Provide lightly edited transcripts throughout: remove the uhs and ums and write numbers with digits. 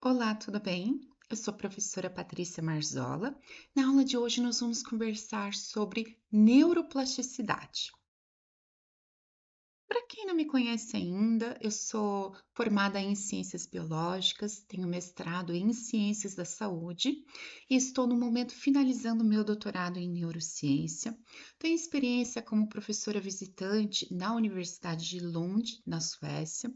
Olá, tudo bem? Eu sou a professora Patrícia Marzola. Na aula de hoje, nós vamos conversar sobre neuroplasticidade. Para quem não me conhece ainda, eu sou formada em Ciências Biológicas, tenho mestrado em Ciências da Saúde e estou no momento finalizando meu doutorado em Neurociência. Tenho experiência como professora visitante na Universidade de Lund, na Suécia.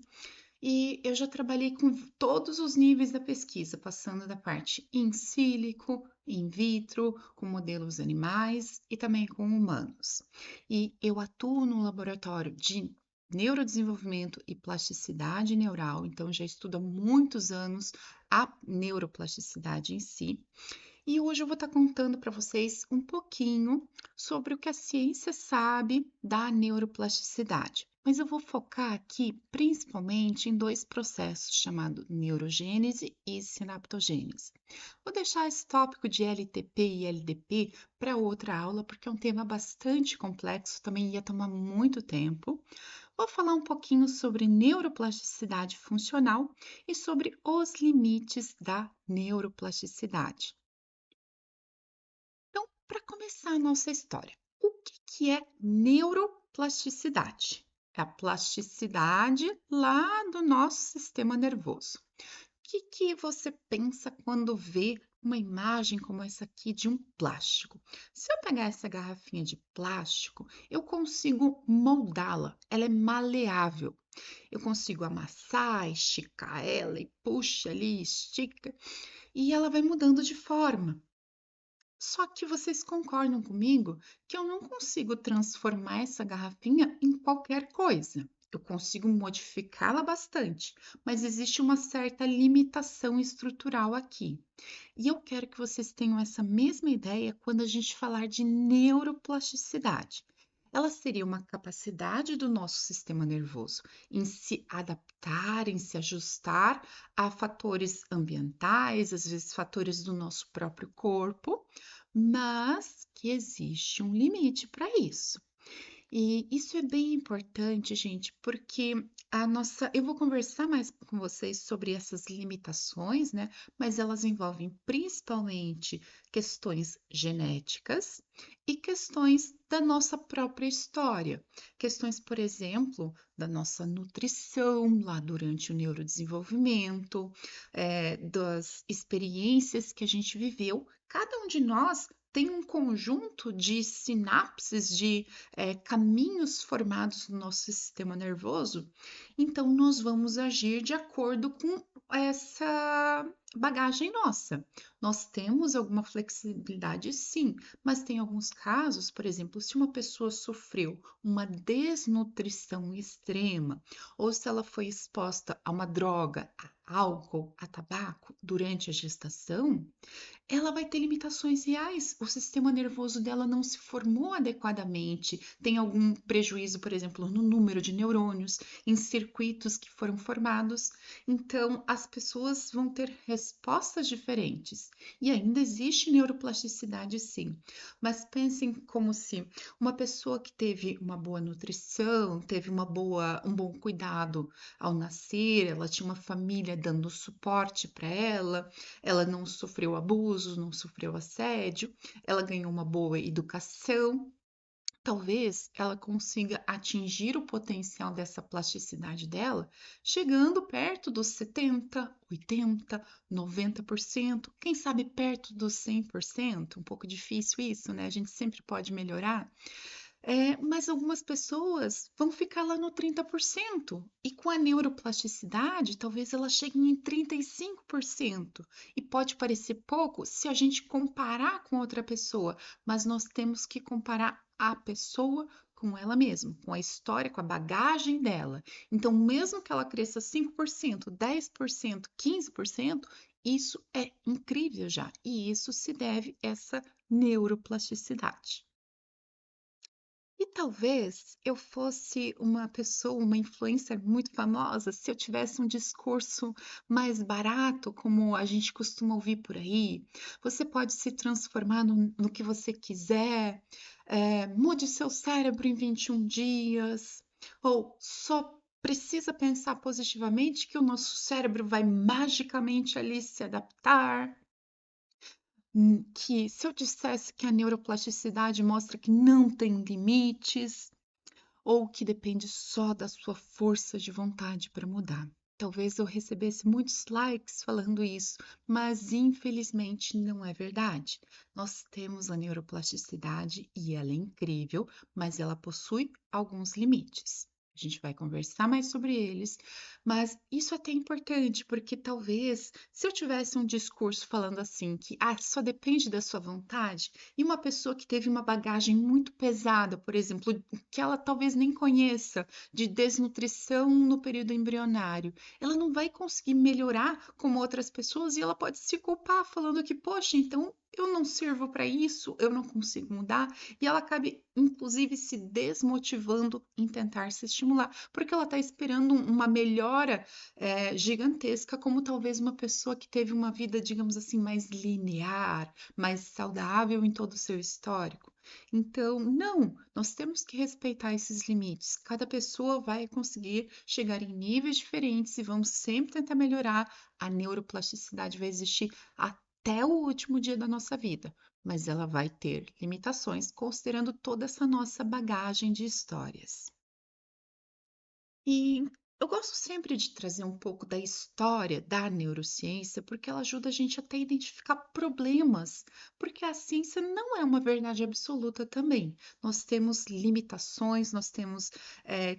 E eu já trabalhei com todos os níveis da pesquisa, passando da parte in silico, in vitro, com modelos animais e também com humanos. E eu atuo no laboratório de neurodesenvolvimento e plasticidade neural, então já estudo há muitos anos a neuroplasticidade em si. E hoje eu vou estar contando para vocês um pouquinho sobre o que a ciência sabe da neuroplasticidade. Mas eu vou focar aqui principalmente em dois processos chamados neurogênese e sinaptogênese. Vou deixar esse tópico de LTP e LDP para outra aula, porque é um tema bastante complexo, também ia tomar muito tempo. Vou falar um pouquinho sobre neuroplasticidade funcional e sobre os limites da neuroplasticidade. Então, para começar a nossa história, o que é neuroplasticidade? É a plasticidade lá do nosso sistema nervoso. O que você pensa quando vê uma imagem como essa aqui de um plástico? Se eu pegar essa garrafinha de plástico, eu consigo moldá-la, ela é maleável. Eu consigo amassar, esticar ela e puxa ali, estica, e ela vai mudando de forma. Só que vocês concordam comigo que eu não consigo transformar essa garrafinha em qualquer coisa. Eu consigo modificá-la bastante, mas existe uma certa limitação estrutural aqui. E eu quero que vocês tenham essa mesma ideia quando a gente falar de neuroplasticidade. Ela seria uma capacidade do nosso sistema nervoso em se adaptar, em se ajustar a fatores ambientais, às vezes fatores do nosso próprio corpo, mas que existe um limite para isso. E isso é bem importante, gente, porque eu vou conversar mais com vocês sobre essas limitações, né? Mas elas envolvem principalmente questões genéticas e questões da nossa própria história. Questões, por exemplo, da nossa nutrição lá durante o neurodesenvolvimento, das experiências que a gente viveu. Cada um de nós tem um conjunto de sinapses, de caminhos formados no nosso sistema nervoso, então nós vamos agir de acordo com essa bagagem nossa. Nós temos alguma flexibilidade, sim, mas tem alguns casos, por exemplo, se uma pessoa sofreu uma desnutrição extrema, ou se ela foi exposta a uma droga, a álcool, a tabaco durante a gestação, ela vai ter limitações reais. O sistema nervoso dela não se formou adequadamente, tem algum prejuízo, por exemplo, no número de neurônios, em circuitos que foram formados. Então, as pessoas vão ter respostas diferentes. E ainda existe neuroplasticidade, sim. Mas pensem como se uma pessoa que teve uma boa nutrição, teve um bom cuidado ao nascer, ela tinha uma família dando suporte para ela não sofreu abuso, não sofreu assédio, ela ganhou uma boa educação. Talvez ela consiga atingir o potencial dessa plasticidade dela, chegando perto dos 70, 80, 90%, quem sabe perto dos 100%. Um pouco difícil isso, né? A gente sempre pode melhorar. Mas algumas pessoas vão ficar lá no 30%, e com a neuroplasticidade, talvez ela chegue em 35%. E pode parecer pouco se a gente comparar com outra pessoa, mas nós temos que comparar a pessoa com ela mesma, com a história, com a bagagem dela. Então, mesmo que ela cresça 5%, 10%, 15%, isso é incrível já, e isso se deve a essa neuroplasticidade. E talvez eu fosse uma pessoa, uma influencer muito famosa, se eu tivesse um discurso mais barato, como a gente costuma ouvir por aí. Você pode se transformar no que você quiser, mude seu cérebro em 21 dias, ou só precisa pensar positivamente que o nosso cérebro vai magicamente ali se adaptar, que se eu dissesse que a neuroplasticidade mostra que não tem limites, ou que depende só da sua força de vontade para mudar. Talvez eu recebesse muitos likes falando isso, mas infelizmente não é verdade. Nós temos a neuroplasticidade e ela é incrível, mas ela possui alguns limites. A gente vai conversar mais sobre eles, mas isso é até importante, porque talvez se eu tivesse um discurso falando assim, que só depende da sua vontade, e uma pessoa que teve uma bagagem muito pesada, por exemplo, que ela talvez nem conheça, de desnutrição no período embrionário, ela não vai conseguir melhorar como outras pessoas e ela pode se culpar falando que, poxa, então eu não sirvo para isso, eu não consigo mudar, e ela acabe, inclusive, se desmotivando em tentar se estimular, porque ela está esperando uma melhora gigantesca, como talvez uma pessoa que teve uma vida, digamos assim, mais linear, mais saudável em todo o seu histórico. Então, não, nós temos que respeitar esses limites. Cada pessoa vai conseguir chegar em níveis diferentes e vamos sempre tentar melhorar. A neuroplasticidade vai existir até o último dia da nossa vida, mas ela vai ter limitações considerando toda essa nossa bagagem de histórias. E eu gosto sempre de trazer um pouco da história da neurociência, porque ela ajuda a gente até a identificar problemas, porque a ciência não é uma verdade absoluta também. Nós temos limitações, nós temos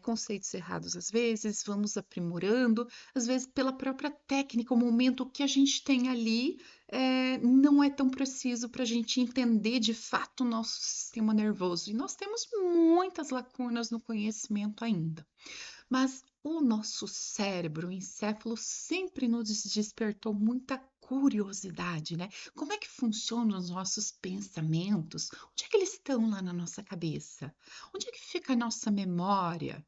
conceitos errados às vezes, vamos aprimorando, às vezes pela própria técnica, o momento que a gente tem ali não é tão preciso para a gente entender de fato o nosso sistema nervoso. E nós temos muitas lacunas no conhecimento ainda. Mas o nosso cérebro, o encéfalo, sempre nos despertou muita curiosidade, né? Como é que funcionam os nossos pensamentos? Onde é que eles estão lá na nossa cabeça? Onde é que fica a nossa memória?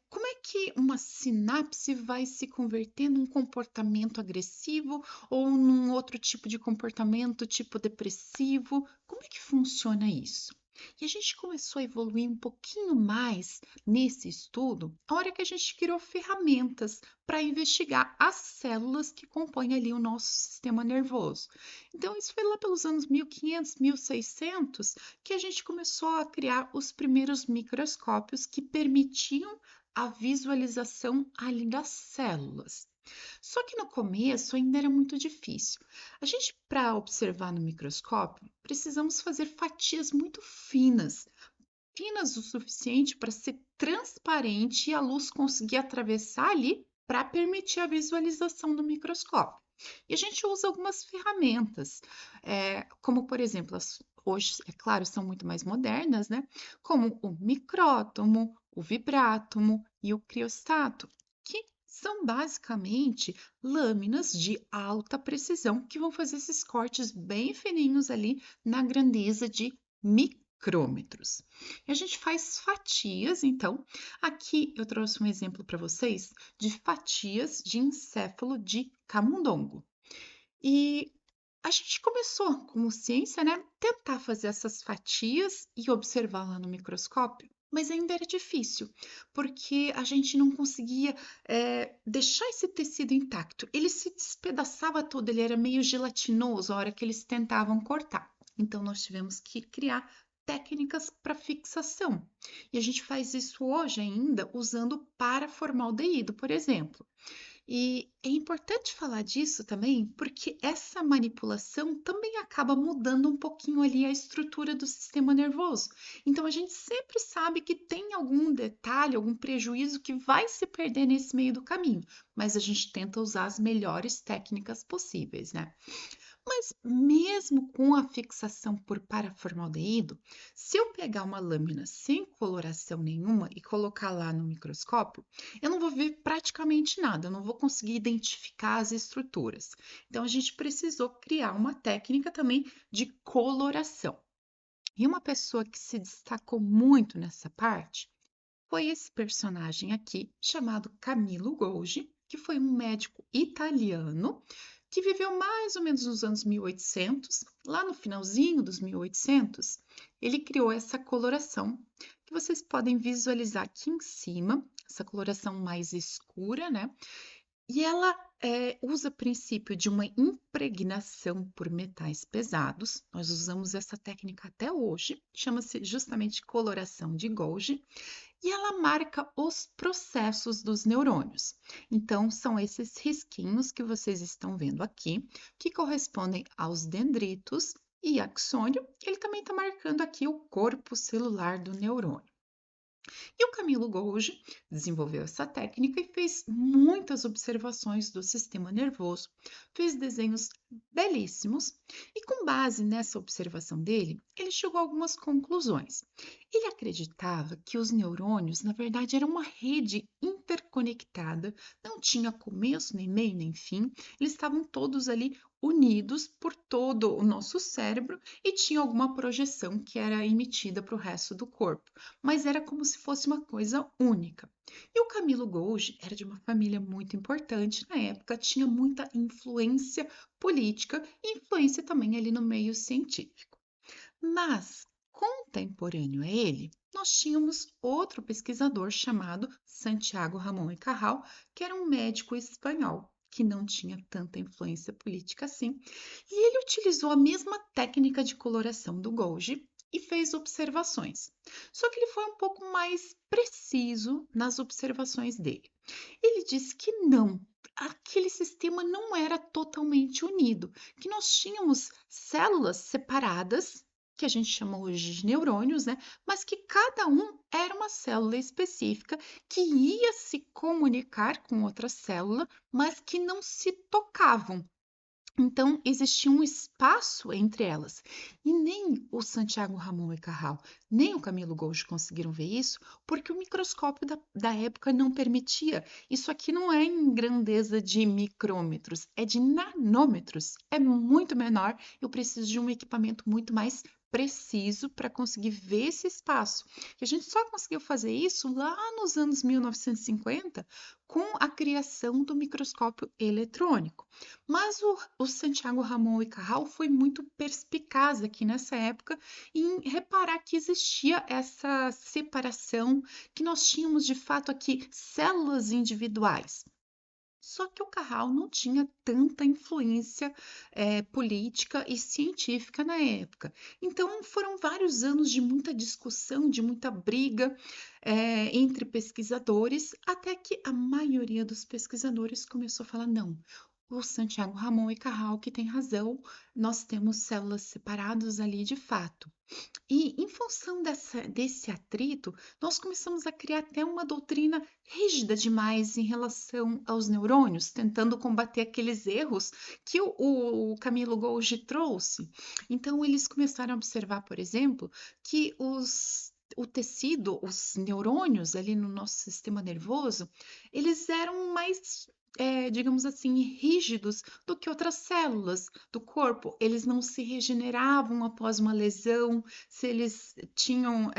Como é que uma sinapse vai se converter num comportamento agressivo ou num outro tipo de comportamento, tipo depressivo? Como é que funciona isso? E a gente começou a evoluir um pouquinho mais nesse estudo, a hora que a gente criou ferramentas para investigar as células que compõem ali o nosso sistema nervoso. Então, isso foi lá pelos anos 1500, 1600, que a gente começou a criar os primeiros microscópios que permitiam a visualização ali das células. Só que no começo ainda era muito difícil. A gente, para observar no microscópio, precisamos fazer fatias muito finas, finas o suficiente para ser transparente e a luz conseguir atravessar ali para permitir a visualização do microscópio. E a gente usa algumas ferramentas, como por exemplo, hoje, é claro, são muito mais modernas, né? Como o micrótomo, o vibrátomo e o criostato, que são basicamente lâminas de alta precisão que vão fazer esses cortes bem fininhos ali na grandeza de micrômetros. E a gente faz fatias, então, aqui eu trouxe um exemplo para vocês de fatias de encéfalo de camundongo. E a gente começou, como ciência, né, tentar fazer essas fatias e observar lá no microscópio, mas ainda era difícil, porque a gente não conseguia deixar esse tecido intacto. Ele se despedaçava todo, ele era meio gelatinoso a hora que eles tentavam cortar. Então, nós tivemos que criar técnicas para fixação. E a gente faz isso hoje ainda usando paraformaldeído, por exemplo. E é importante falar disso também, porque essa manipulação também acaba mudando um pouquinho ali a estrutura do sistema nervoso. Então, a gente sempre sabe que tem algum detalhe, algum prejuízo que vai se perder nesse meio do caminho, mas a gente tenta usar as melhores técnicas possíveis, né? Mas mesmo com a fixação por paraformaldeído, se eu pegar uma lâmina sem coloração nenhuma e colocar lá no microscópio, eu não vou ver praticamente nada, eu não vou conseguir identificar as estruturas. Então, a gente precisou criar uma técnica também de coloração. E uma pessoa que se destacou muito nessa parte foi esse personagem aqui, chamado Camillo Golgi, que foi um médico italiano que viveu mais ou menos nos anos 1800. Lá no finalzinho dos 1800, ele criou essa coloração que vocês podem visualizar aqui em cima. essa coloração mais escura, né? E ela usa o princípio de uma impregnação por metais pesados. Nós usamos essa técnica até hoje, chama-se justamente coloração de Golgi, e ela marca os processos dos neurônios. Então, são esses risquinhos que vocês estão vendo aqui, que correspondem aos dendritos e axônio. Ele também está marcando aqui o corpo celular do neurônio. E o Camilo Golgi desenvolveu essa técnica e fez muitas observações do sistema nervoso, fez desenhos belíssimos e, com base nessa observação dele, ele chegou a algumas conclusões. Ele acreditava que os neurônios, na verdade, eram uma rede interconectada, não tinha começo, nem meio, nem fim, eles estavam todos ali unidos por todo o nosso cérebro e tinha alguma projeção que era emitida para o resto do corpo, mas era como se fosse uma coisa única. E o Camilo Golgi era de uma família muito importante na época, tinha muita influência política e influência também ali no meio científico. Mas, contemporâneo a ele, nós tínhamos outro pesquisador chamado Santiago Ramón y Cajal, que era um médico espanhol que não tinha tanta influência política assim, e ele utilizou a mesma técnica de coloração do Golgi e fez observações. Só que ele foi um pouco mais preciso nas observações dele. Ele disse que não, aquele sistema não era totalmente unido, que nós tínhamos células separadas, que a gente chama hoje de neurônios, né? Mas que cada um era uma célula específica que ia se comunicar com outra célula, mas que não se tocavam. Então, existia um espaço entre elas. E nem o Santiago Ramón y Cajal, nem o Camilo Golgi conseguiram ver isso, porque o microscópio da época não permitia. Isso aqui não é em grandeza de micrômetros, é de nanômetros. É muito menor. Eu preciso de um equipamento muito mais preciso para conseguir ver esse espaço. E a gente só conseguiu fazer isso lá nos anos 1950 com a criação do microscópio eletrônico. Mas o Santiago Ramón y Cajal foi muito perspicaz aqui nessa época em reparar que existia essa separação, que nós tínhamos de fato aqui células individuais. Só que o Carral não tinha tanta influência política e científica na época. Então, foram vários anos de muita discussão, de muita briga entre pesquisadores, até que a maioria dos pesquisadores começou a falar: não, o Santiago Ramón y Cajal que tem razão, nós temos células separadas ali de fato. E, em função desse atrito, nós começamos a criar até uma doutrina rígida demais em relação aos neurônios, tentando combater aqueles erros que o Camilo Golgi trouxe. Então, eles começaram a observar, por exemplo, que o tecido, os neurônios ali no nosso sistema nervoso, eles eram mais, digamos assim, rígidos do que outras células do corpo. Eles não se regeneravam após uma lesão, se eles tinham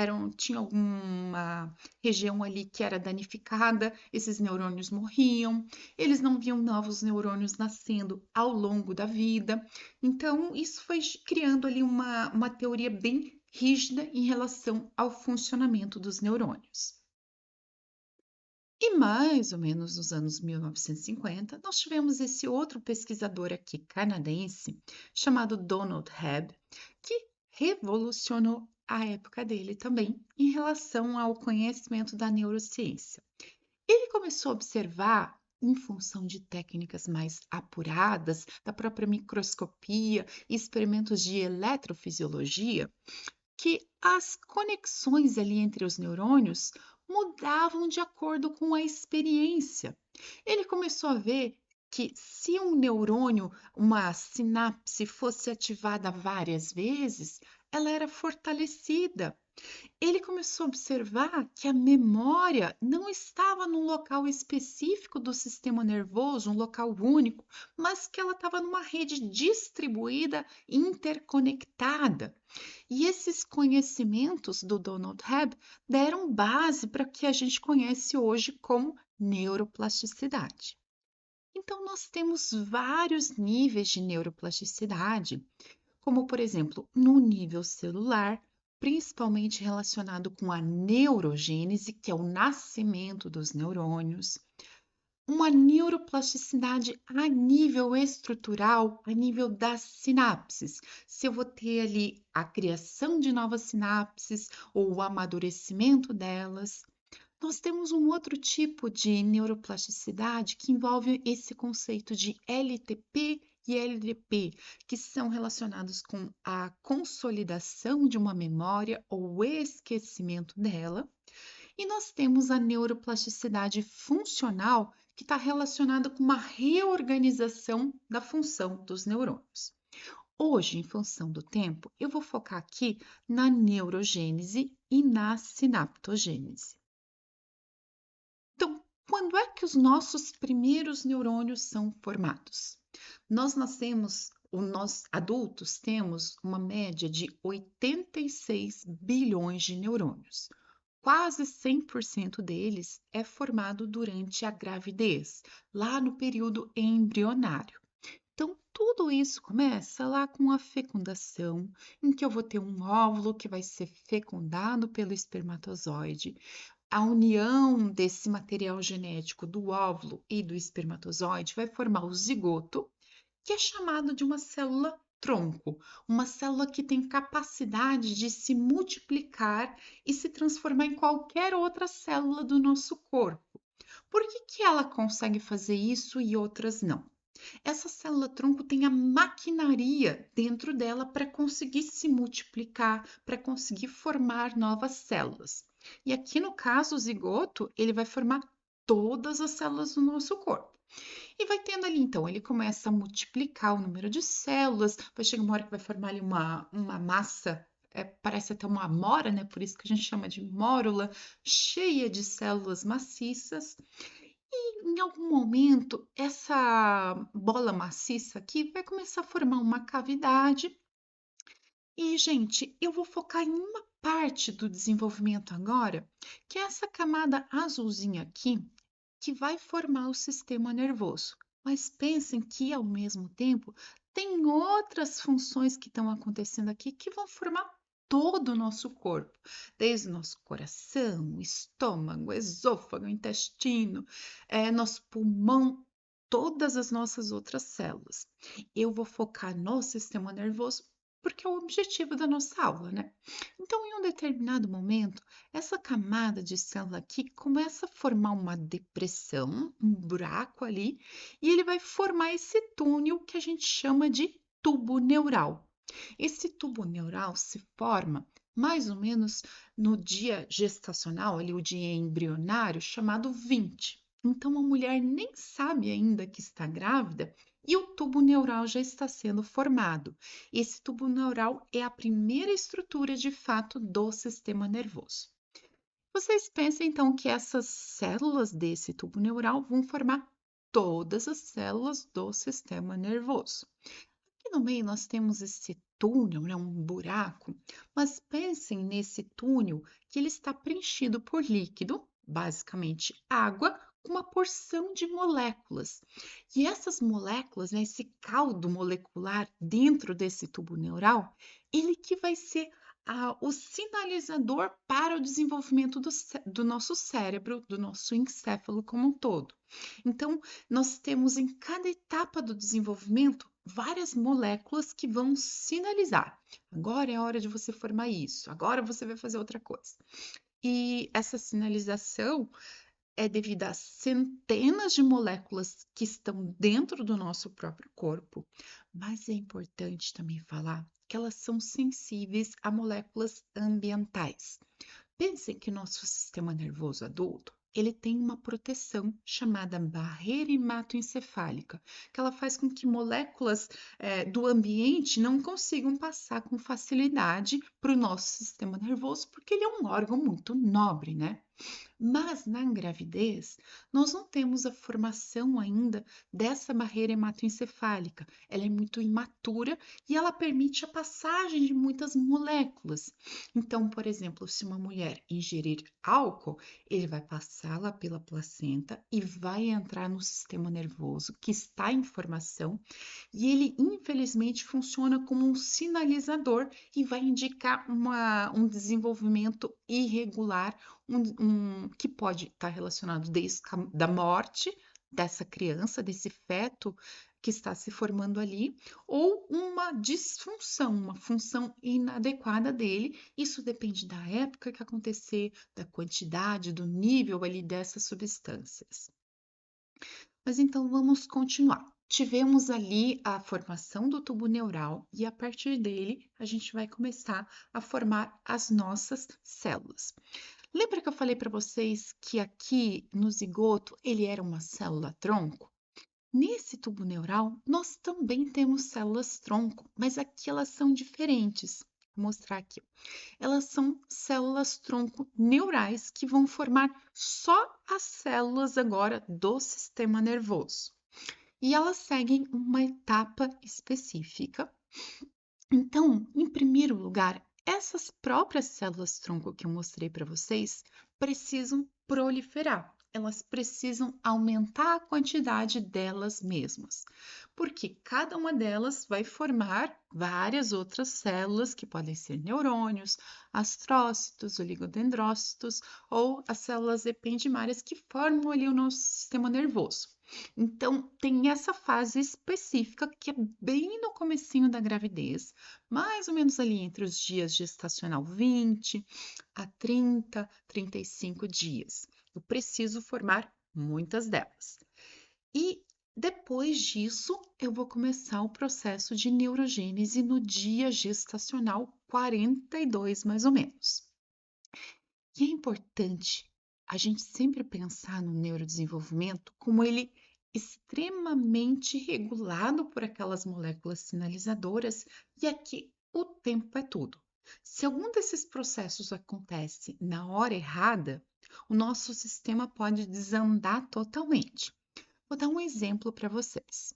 alguma região ali que era danificada, esses neurônios morriam, eles não viam novos neurônios nascendo ao longo da vida. Então, isso foi criando ali uma teoria bem rígida em relação ao funcionamento dos neurônios. E mais ou menos nos anos 1950, nós tivemos esse outro pesquisador aqui canadense, chamado Donald Hebb, que revolucionou a época dele também em relação ao conhecimento da neurociência. Ele começou a observar, em função de técnicas mais apuradas, da própria microscopia e experimentos de eletrofisiologia, que as conexões ali entre os neurônios mudavam de acordo com a experiência. Ele começou a ver que se um neurônio, uma sinapse fosse ativada várias vezes, ela era fortalecida. Ele começou a observar que a memória não estava num local específico do sistema nervoso, um local único, mas que ela estava numa rede distribuída, interconectada. E esses conhecimentos do Donald Hebb deram base para o que a gente conhece hoje como neuroplasticidade. Então, nós temos vários níveis de neuroplasticidade, como, por exemplo, no nível celular, principalmente relacionado com a neurogênese, que é o nascimento dos neurônios, uma neuroplasticidade a nível estrutural, a nível das sinapses. Se eu vou ter ali a criação de novas sinapses ou o amadurecimento delas. Nós temos um outro tipo de neuroplasticidade que envolve esse conceito de LTP e LDP, que são relacionados com a consolidação de uma memória ou o esquecimento dela. E nós temos a neuroplasticidade funcional, que está relacionada com uma reorganização da função dos neurônios. Hoje, em função do tempo, eu vou focar aqui na neurogênese e na sinaptogênese. Então, quando é que os nossos primeiros neurônios são formados? Nós nascemos, nós adultos temos uma média de 86 bilhões de neurônios. Quase 100% deles é formado durante a gravidez, lá no período embrionário. Então, tudo isso começa lá com a fecundação, em que eu vou ter um óvulo que vai ser fecundado pelo espermatozoide. A união desse material genético do óvulo e do espermatozoide vai formar o zigoto, que é chamado de uma célula tronco, uma célula que tem capacidade de se multiplicar e se transformar em qualquer outra célula do nosso corpo. Por que ela consegue fazer isso e outras não? Essa célula tronco tem a maquinaria dentro dela para conseguir se multiplicar, para conseguir formar novas células. E aqui no caso, o zigoto, ele vai formar todas as células do nosso corpo. E vai tendo ali, então, ele começa a multiplicar o número de células, vai chegar uma hora que vai formar ali uma massa, parece até uma amora, né? Por isso que a gente chama de mórula, cheia de células maciças. E em algum momento, essa bola maciça aqui vai começar a formar uma cavidade. E, gente, eu vou focar em uma parte do desenvolvimento agora, que é essa camada azulzinha aqui, que vai formar o sistema nervoso. Mas pensem que, ao mesmo tempo, tem outras funções que estão acontecendo aqui que vão formar todo o nosso corpo, desde o nosso coração, estômago, esôfago, intestino, nosso pulmão, todas as nossas outras células. Eu vou focar no sistema nervoso porque é o objetivo da nossa aula, né? Então, em um determinado momento, essa camada de célula aqui começa a formar uma depressão, um buraco ali, e ele vai formar esse túnel que a gente chama de tubo neural. Esse tubo neural se forma mais ou menos no dia gestacional, ali o dia embrionário, chamado 20. Então, a mulher nem sabe ainda que está grávida e o tubo neural já está sendo formado. Esse tubo neural é a primeira estrutura de fato do sistema nervoso. Vocês pensam então que essas células desse tubo neural vão formar todas as células do sistema nervoso. Aqui no meio nós temos esse túnel, né, um buraco, mas pensem nesse túnel que ele está preenchido por líquido, basicamente água, com uma porção de moléculas. E essas moléculas, né, esse caldo molecular dentro desse tubo neural, ele que vai ser o sinalizador para o desenvolvimento do nosso cérebro, do nosso encéfalo como um todo. Então, nós temos em cada etapa do desenvolvimento várias moléculas que vão sinalizar. Agora é a hora de você formar isso, agora você vai fazer outra coisa. E essa sinalização é devido a centenas de moléculas que estão dentro do nosso próprio corpo, mas é importante também falar que elas são sensíveis a moléculas ambientais. Pensem que nosso sistema nervoso adulto, ele tem uma proteção chamada barreira hematoencefálica, que ela faz com que moléculas do ambiente não consigam passar com facilidade para o nosso sistema nervoso, porque ele é um órgão muito nobre, né? Mas na gravidez, nós não temos a formação ainda dessa barreira hematoencefálica. Ela é muito imatura e ela permite a passagem de muitas moléculas. Então, por exemplo, se uma mulher ingerir álcool, ele vai passar lá pela placenta e vai entrar no sistema nervoso que está em formação e ele, infelizmente, funciona como um sinalizador e vai indicar um desenvolvimento irregular, que pode estar relacionado desde da morte dessa criança, desse feto que está se formando ali, ou uma disfunção, uma função inadequada dele. Isso depende da época que acontecer, da quantidade, do nível ali dessas substâncias. Mas então vamos continuar. Tivemos ali a formação do tubo neural e a partir dele a gente vai começar a formar as nossas células. Lembra que eu falei para vocês que aqui no zigoto ele era uma célula tronco? Nesse tubo neural nós também temos células tronco, mas aqui elas são diferentes. Vou mostrar aqui. Elas são células tronco neurais que vão formar só as células agora do sistema nervoso. E elas seguem uma etapa específica. Então, em primeiro lugar, essas próprias células tronco que eu mostrei para vocês precisam proliferar. Elas precisam aumentar a quantidade delas mesmas, porque cada uma delas vai formar várias outras células que podem ser neurônios, astrócitos, oligodendrócitos ou as células ependimárias que formam ali o nosso sistema nervoso. Então, tem essa fase específica que é bem no comecinho da gravidez, mais ou menos ali entre os dias gestacional 20 a 30, 35 dias. Eu preciso formar muitas delas. E depois disso, eu vou começar o processo de neurogênese no dia gestacional 42, mais ou menos. E é importante a gente sempre pensar no neurodesenvolvimento como ele extremamente regulado por aquelas moléculas sinalizadoras, e aqui o tempo é tudo. Se algum desses processos acontece na hora errada, o nosso sistema pode desandar totalmente. Vou dar um exemplo para vocês.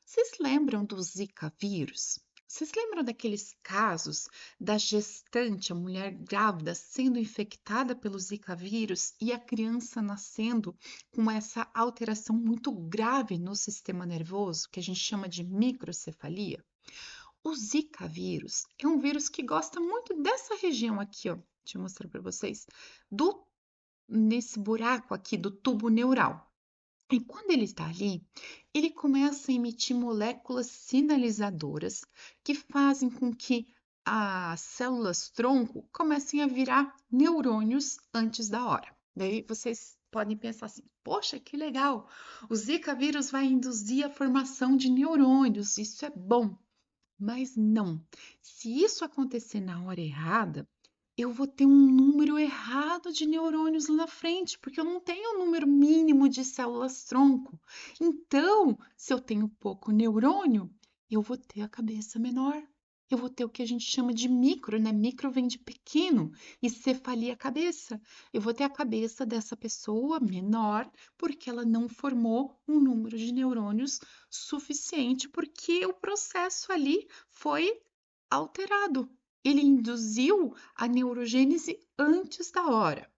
Vocês lembram do Zika vírus? Vocês lembram daqueles casos da gestante, a mulher grávida, sendo infectada pelo Zika vírus e a criança nascendo com essa alteração muito grave no sistema nervoso, que a gente chama de microcefalia? O Zika vírus é um vírus que gosta muito dessa região aqui, ó. Deixa eu mostrar para vocês, nesse buraco aqui do tubo neural. E quando ele está ali, ele começa a emitir moléculas sinalizadoras que fazem com que as células tronco comecem a virar neurônios antes da hora. Daí vocês podem pensar assim: poxa, que legal! O Zika vírus vai induzir a formação de neurônios, isso é bom. Mas não. Se isso acontecer na hora errada, eu vou ter um número errado de neurônios lá na frente, porque eu não tenho o número mínimo de células tronco. Então, se eu tenho pouco neurônio, eu vou ter a cabeça menor. Eu vou ter o que a gente chama de micro, né? Micro vem de pequeno e cefalia cabeça. Eu vou ter a cabeça dessa pessoa menor porque ela não formou um número de neurônios suficiente, porque o processo ali foi alterado. Ele induziu a neurogênese antes da hora,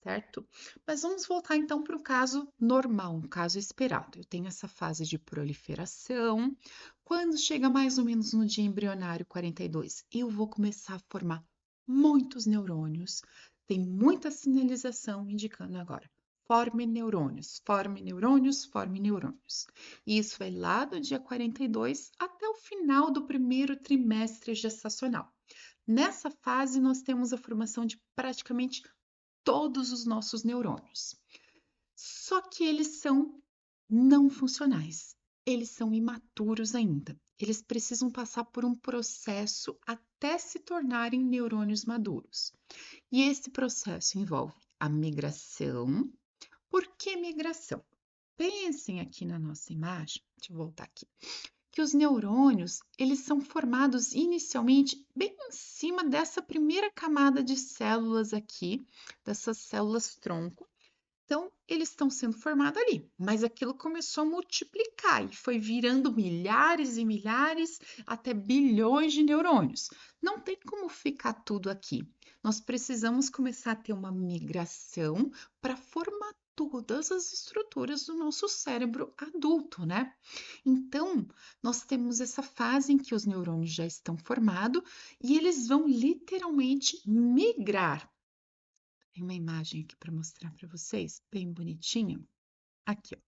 certo? Mas vamos voltar então para o caso normal, um caso esperado. Eu tenho essa fase de proliferação. Quando chega mais ou menos no dia embrionário 42, eu vou começar a formar muitos neurônios. Tem muita sinalização indicando agora. Forme neurônios, forme neurônios, forme neurônios. E isso vai lá do dia 42 até o final do primeiro trimestre gestacional. Nessa fase, nós temos a formação de praticamente todos os nossos neurônios. Só que eles são não funcionais, eles são imaturos ainda. Eles precisam passar por um processo até se tornarem neurônios maduros. E esse processo envolve a migração. Por que migração? Pensem aqui na nossa imagem, deixa eu voltar aqui, que os neurônios, eles são formados inicialmente bem em cima dessa primeira camada de células aqui, dessas células tronco. Então, eles estão sendo formados ali, mas aquilo começou a multiplicar e foi virando milhares e milhares, até bilhões de neurônios. Não tem como ficar tudo aqui. Nós precisamos começar a ter uma migração para formar todas as estruturas do nosso cérebro adulto, né? Então, nós temos essa fase em que os neurônios já estão formados e eles vão literalmente migrar. Tem uma imagem aqui para mostrar para vocês, bem bonitinha. Aqui, ó.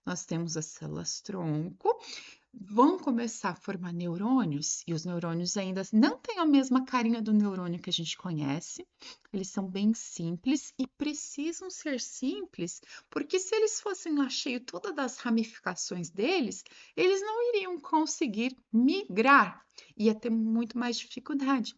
Nós temos as células tronco, vão começar a formar neurônios, e os neurônios ainda não têm a mesma carinha do neurônio que a gente conhece, eles são bem simples e precisam ser simples, porque se eles fossem lá cheio todas das ramificações deles, eles não iriam conseguir migrar, ia ter muito mais dificuldade.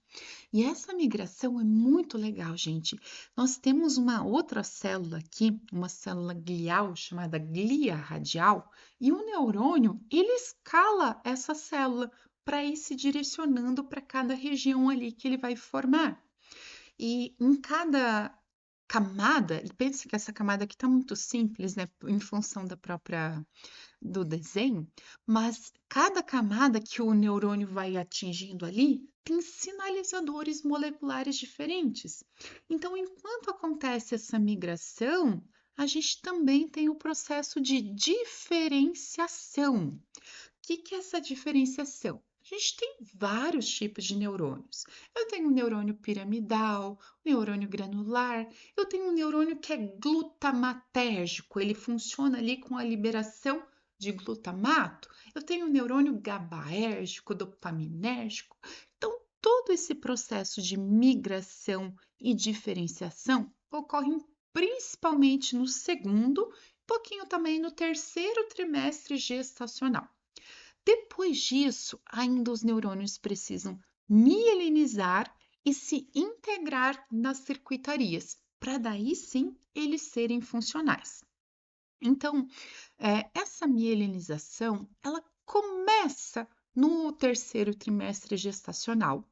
E essa migração é muito legal, gente. Nós temos uma outra célula aqui, uma célula glial chamada glia radial, e o neurônio, ele escala essa célula para ir se direcionando para cada região ali que ele vai formar. E em cada camada, e pensa que essa camada aqui está muito simples, né, em função da própria do desenho, mas cada camada que o neurônio vai atingindo ali tem sinalizadores moleculares diferentes. Então, enquanto acontece essa migração, a gente também tem o processo de diferenciação. O que é essa diferenciação? A gente tem vários tipos de neurônios. Eu tenho um neurônio piramidal, neurônio granular, eu tenho um neurônio que é glutamatérgico, ele funciona ali com a liberação de glutamato. Eu tenho um neurônio GABAérgico, dopaminérgico. Então, todo esse processo de migração e diferenciação ocorre principalmente no segundo, pouquinho também no terceiro trimestre gestacional. Depois disso, ainda os neurônios precisam mielinizar e se integrar nas circuitarias, para daí sim eles serem funcionais. Então, essa mielinização, ela começa no terceiro trimestre gestacional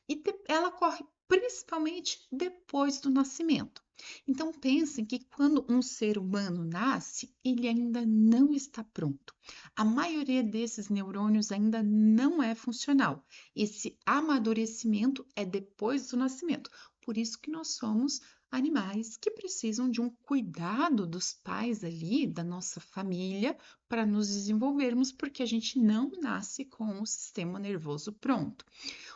e ela ocorre principalmente depois do nascimento. Então, pensem que quando um ser humano nasce, ele ainda não está pronto. A maioria desses neurônios ainda não é funcional. Esse amadurecimento é depois do nascimento. Por isso que nós somos animais que precisam de um cuidado dos pais ali, da nossa família, para nos desenvolvermos, porque a gente não nasce com o sistema nervoso pronto.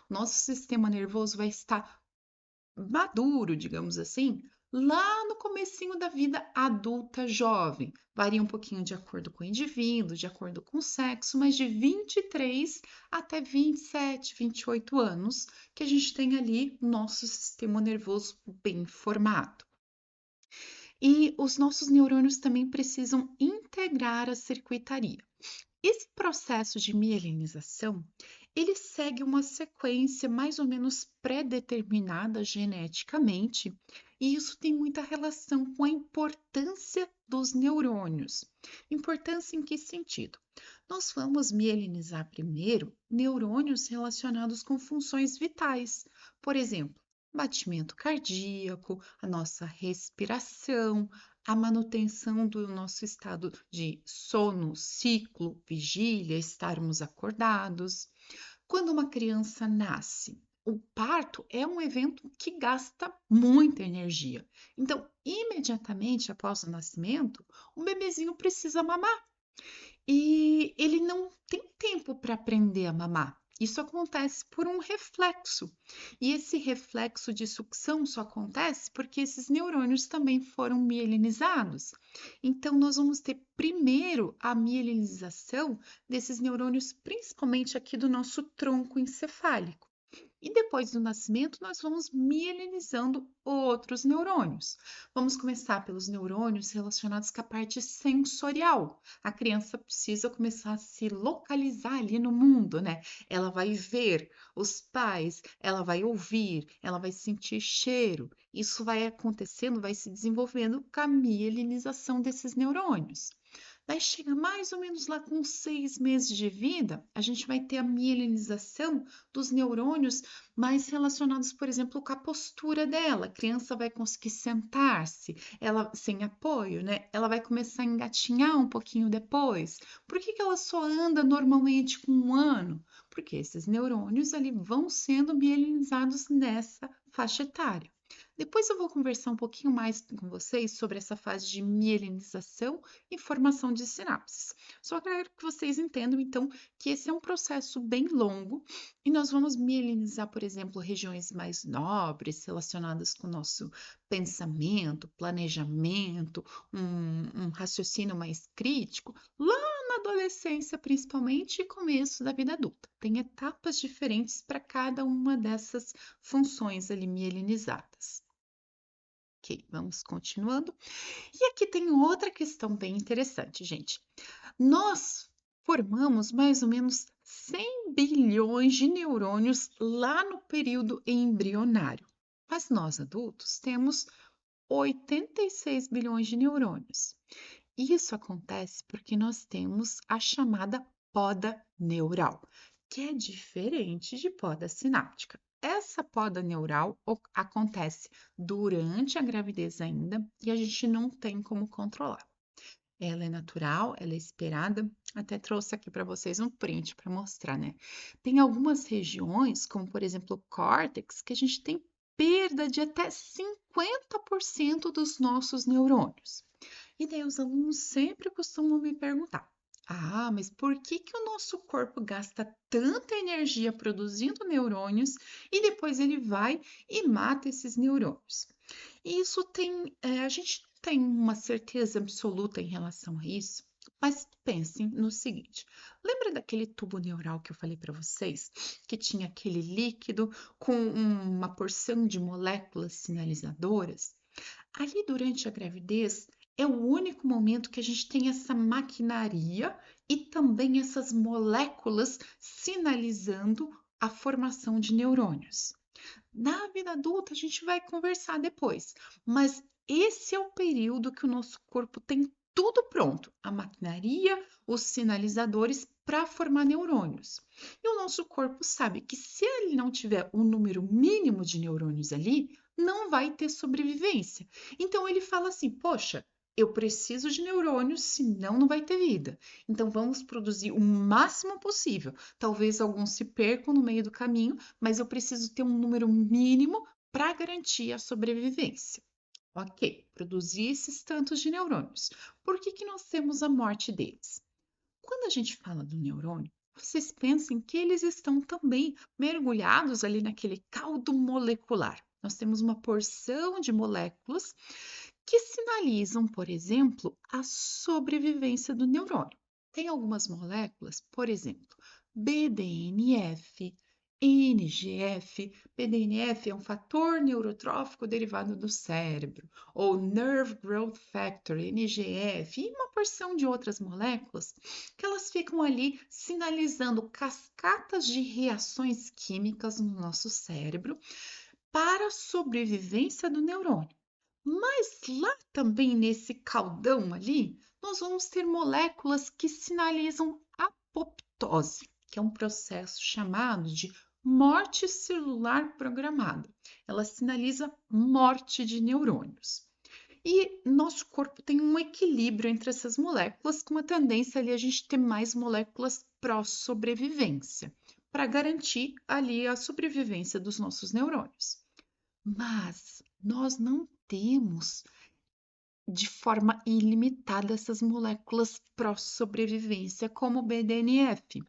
Nosso sistema nervoso vai estar maduro, digamos assim, lá no comecinho da vida adulta jovem. Varia um pouquinho de acordo com o indivíduo, de acordo com o sexo, mas de 23 até 27, 28 anos que a gente tem ali nosso sistema nervoso bem formado. E os nossos neurônios também precisam integrar a circuitaria. Esse processo de mielinização, ele segue uma sequência mais ou menos pré-determinada geneticamente, e isso tem muita relação com a importância dos neurônios. Importância em que sentido? Nós vamos mielinizar primeiro neurônios relacionados com funções vitais, por exemplo, batimento cardíaco, a nossa respiração, a manutenção do nosso estado de sono, ciclo, vigília, estarmos acordados. Quando uma criança nasce, o parto é um evento que gasta muita energia. Então, imediatamente após o nascimento, o bebezinho precisa mamar e ele não tem tempo para aprender a mamar. Isso acontece por um reflexo. E esse reflexo de sucção só acontece porque esses neurônios também foram mielinizados. Então, nós vamos ter primeiro a mielinização desses neurônios, principalmente aqui do nosso tronco encefálico. E depois do nascimento, nós vamos mielinizando outros neurônios. Vamos começar pelos neurônios relacionados com a parte sensorial. A criança precisa começar a se localizar ali no mundo, né? Ela vai ver os pais, ela vai ouvir, ela vai sentir cheiro. Isso vai acontecendo, vai se desenvolvendo com a mielinização desses neurônios. Daí chega mais ou menos lá com 6 meses de vida, a gente vai ter a mielinização dos neurônios mais relacionados, por exemplo, com a postura dela. A criança vai conseguir sentar-se, ela sem apoio, né? Ela vai começar a engatinhar um pouquinho depois. Por que que ela só anda normalmente com 1 ano? Porque esses neurônios ali vão sendo mielinizados nessa faixa etária. Depois eu vou conversar um pouquinho mais com vocês sobre essa fase de mielinização e formação de sinapses. Só quero que vocês entendam, então, que esse é um processo bem longo e nós vamos mielinizar, por exemplo, regiões mais nobres relacionadas com o nosso pensamento, planejamento, um raciocínio mais crítico, lá na adolescência, principalmente, e começo da vida adulta. Tem etapas diferentes para cada uma dessas funções ali mielinizadas. Ok, vamos continuando. E aqui tem outra questão bem interessante, gente. Nós formamos mais ou menos 100 bilhões de neurônios lá no período embrionário, mas nós adultos temos 86 bilhões de neurônios. Isso acontece porque nós temos a chamada poda neural, que é diferente de poda sináptica. Essa poda neural acontece durante a gravidez ainda e a gente não tem como controlar. Ela é natural, ela é esperada. Até trouxe aqui para vocês um print para mostrar, né? Tem algumas regiões, como por exemplo o córtex, que a gente tem perda de até 50% dos nossos neurônios. E daí os alunos sempre costumam me perguntar: ah, mas por que que o nosso corpo gasta tanta energia produzindo neurônios e depois ele vai e mata esses neurônios? E isso tem, a gente não tem uma certeza absoluta em relação a isso, mas pensem no seguinte: lembra daquele tubo neural que eu falei para vocês, que tinha aquele líquido com uma porção de moléculas sinalizadoras? Ali durante a gravidez é o único momento que a gente tem essa maquinaria e também essas moléculas sinalizando a formação de neurônios. Na vida adulta, a gente vai conversar depois, mas esse é o período que o nosso corpo tem tudo pronto, a maquinaria, os sinalizadores para formar neurônios. E o nosso corpo sabe que se ele não tiver um número mínimo de neurônios ali, não vai ter sobrevivência. Então ele fala assim: poxa, eu preciso de neurônios, senão não vai ter vida. Então vamos produzir o máximo possível. Talvez alguns se percam no meio do caminho, mas eu preciso ter um número mínimo para garantir a sobrevivência. Ok, produzir esses tantos de neurônios. Por que que nós temos a morte deles? Quando a gente fala do neurônio, vocês pensem que eles estão também mergulhados ali naquele caldo molecular. Nós temos uma porção de moléculas que sinalizam, por exemplo, a sobrevivência do neurônio. Tem algumas moléculas, por exemplo, BDNF, NGF. BDNF é um fator neurotrófico derivado do cérebro, ou Nerve Growth Factor, NGF, e uma porção de outras moléculas que elas ficam ali sinalizando cascatas de reações químicas no nosso cérebro para a sobrevivência do neurônio. Mas lá também nesse caldão ali, nós vamos ter moléculas que sinalizam apoptose, que é um processo chamado de morte celular programada. Ela sinaliza morte de neurônios. E nosso corpo tem um equilíbrio entre essas moléculas, com uma tendência ali a gente ter mais moléculas pró-sobrevivência, para garantir ali a sobrevivência dos nossos neurônios. Mas nós não temos de forma ilimitada essas moléculas pró-sobrevivência, como o BDNF.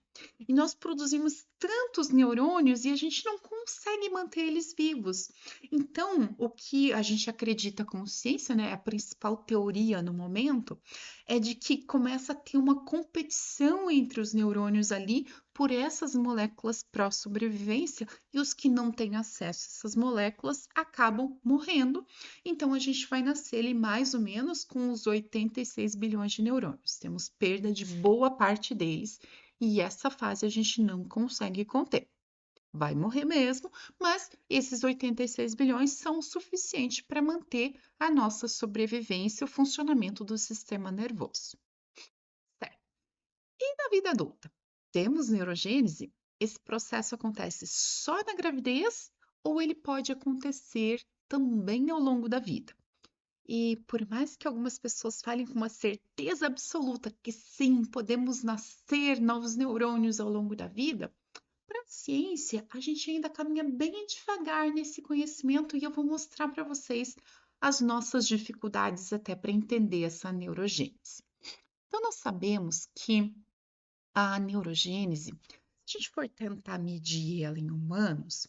E nós produzimos tantos neurônios e a gente não consegue manter eles vivos. Então, o que a gente acredita como ciência, né, a principal teoria no momento, é de que começa a ter uma competição entre os neurônios ali por essas moléculas pró-sobrevivência e os que não têm acesso a essas moléculas acabam morrendo. Então, a gente vai nascer ali mais ou menos com os 86 bilhões de neurônios. Temos perda de boa parte deles e essa fase a gente não consegue conter. Vai morrer mesmo, mas esses 86 bilhões são o suficiente para manter a nossa sobrevivência e o funcionamento do sistema nervoso. vida adulta, temos neurogênese? Esse processo acontece só na gravidez ou ele pode acontecer também ao longo da vida? E por mais que algumas pessoas falem com uma certeza absoluta que sim, podemos nascer novos neurônios ao longo da vida, para a ciência, a gente ainda caminha bem devagar nesse conhecimento e eu vou mostrar para vocês as nossas dificuldades até para entender essa neurogênese. Então, nós sabemos que a neurogênese, se a gente for tentar medir ela em humanos,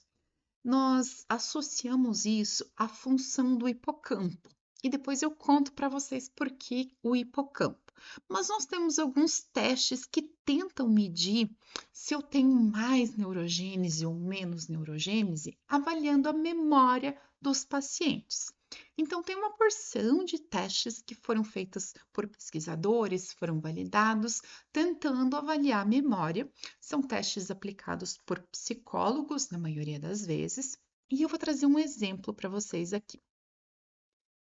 nós associamos isso à função do hipocampo. E depois eu conto para vocês por que o hipocampo. Mas nós temos alguns testes que tentam medir se eu tenho mais neurogênese ou menos neurogênese, avaliando a memória dos pacientes. Então, tem uma porção de testes que foram feitos por pesquisadores, foram validados, tentando avaliar a memória. São testes aplicados por psicólogos, na maioria das vezes, e eu vou trazer um exemplo para vocês aqui.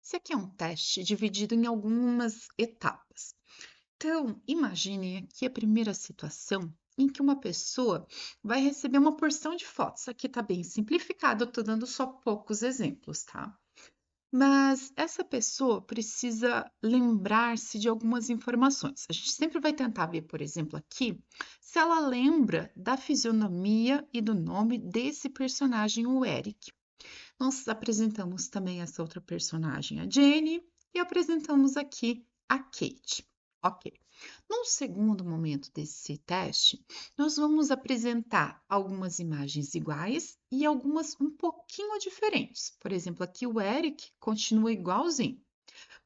Esse aqui é um teste dividido em algumas etapas. Então, imaginem aqui a primeira situação em que uma pessoa vai receber uma porção de fotos. Aqui está bem simplificado, eu estou dando só poucos exemplos, tá? Mas essa pessoa precisa lembrar-se de algumas informações. A gente sempre vai tentar ver, por exemplo, aqui, se ela lembra da fisionomia e do nome desse personagem, o Eric. Nós apresentamos também essa outra personagem, a Jenny, e apresentamos aqui a Kate. Ok. Num segundo momento desse teste, nós vamos apresentar algumas imagens iguais e algumas um pouquinho diferentes. Por exemplo, aqui o Eric continua igualzinho.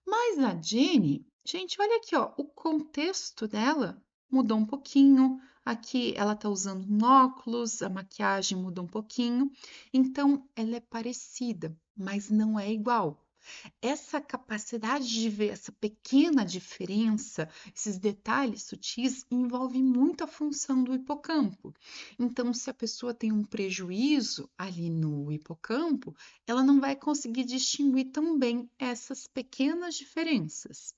Mas a Jenny, gente, olha aqui, ó, o contexto dela mudou um pouquinho. Aqui ela está usando um óculos, a maquiagem mudou um pouquinho. Então, ela é parecida, mas não é igual. Essa capacidade de ver essa pequena diferença, esses detalhes sutis, envolve muito a função do hipocampo. Então, se a pessoa tem um prejuízo ali no hipocampo, ela não vai conseguir distinguir também essas pequenas diferenças.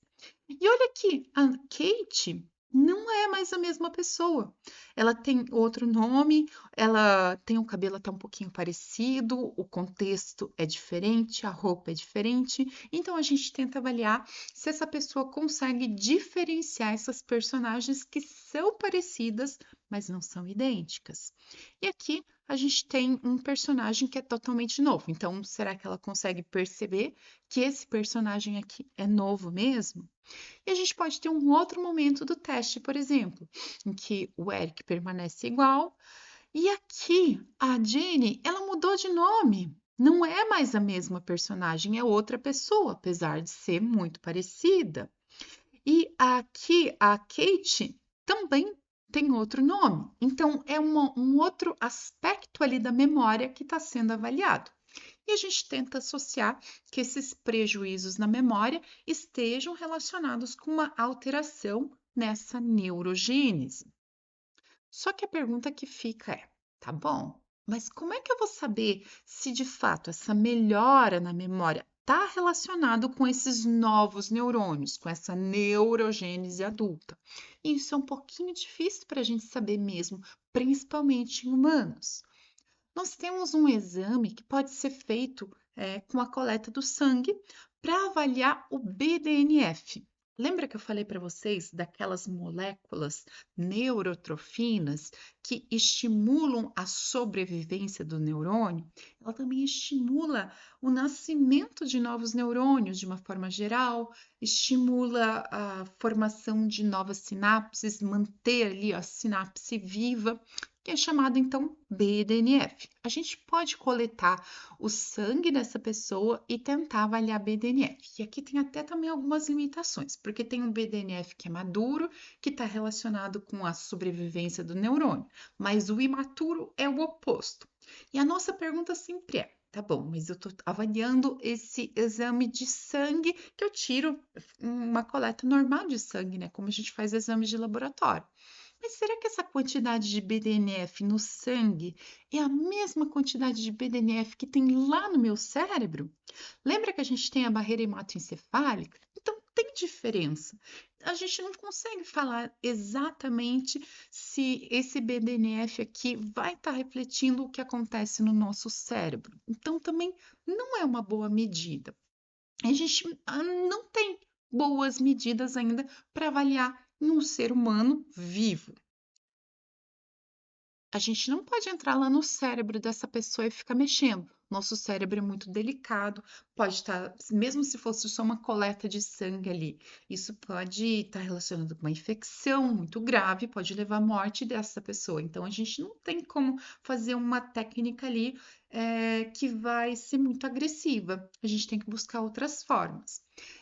E olha aqui, a Kate não é mais a mesma pessoa. Ela tem outro nome, ela tem o cabelo até um pouquinho parecido, o contexto é diferente, a roupa é diferente. Então a gente tenta avaliar se essa pessoa consegue diferenciar essas personagens que são parecidas, mas não são idênticas. E aqui a gente tem um personagem que é totalmente novo. Então, será que ela consegue perceber que esse personagem aqui é novo mesmo? E a gente pode ter um outro momento do teste, por exemplo, em que o Eric permanece igual e aqui a Jenny, ela mudou de nome. Não é mais a mesma personagem, é outra pessoa, apesar de ser muito parecida. E aqui a Kate também tem outro nome. Então, é um outro aspecto ali da memória que está sendo avaliado. E a gente tenta associar que esses prejuízos na memória estejam relacionados com uma alteração nessa neurogênese. Só que a pergunta que fica é: tá bom, mas como é que eu vou saber se de fato essa melhora na memória está relacionado com esses novos neurônios, com essa neurogênese adulta? Isso é um pouquinho difícil para a gente saber mesmo, principalmente em humanos. Nós temos um exame que pode ser feito com a coleta do sangue para avaliar o BDNF. Lembra que eu falei para vocês daquelas moléculas neurotrofinas que estimulam a sobrevivência do neurônio? Ela também estimula o nascimento de novos neurônios de uma forma geral, estimula a formação de novas sinapses, manter ali a sinapse viva, que é chamado então BDNF. A gente pode coletar o sangue dessa pessoa e tentar avaliar BDNF. E aqui tem até também algumas limitações, porque tem um BDNF que é maduro, que está relacionado com a sobrevivência do neurônio, mas o imaturo é o oposto. E a nossa pergunta sempre é: tá bom, mas eu estou avaliando esse exame de sangue que eu tiro uma coleta normal de sangue, né? Como a gente faz exames de laboratório. Mas será que essa quantidade de BDNF no sangue é a mesma quantidade de BDNF que tem lá no meu cérebro? Lembra que a gente tem a barreira hematoencefálica? Então, tem tem diferença. A gente não consegue falar exatamente se esse BDNF aqui vai estar refletindo o que acontece no nosso cérebro. Então, também não é uma boa medida. A gente não tem boas medidas ainda para avaliar em um ser humano vivo. A gente não pode entrar lá no cérebro dessa pessoa e ficar mexendo. Nosso cérebro é muito delicado, pode estar, mesmo se fosse só uma coleta de sangue ali, isso pode estar relacionado com uma infecção muito grave, pode levar à morte dessa pessoa. Então, a gente não tem como fazer uma técnica ali que vai ser muito agressiva. A gente tem que buscar outras formas.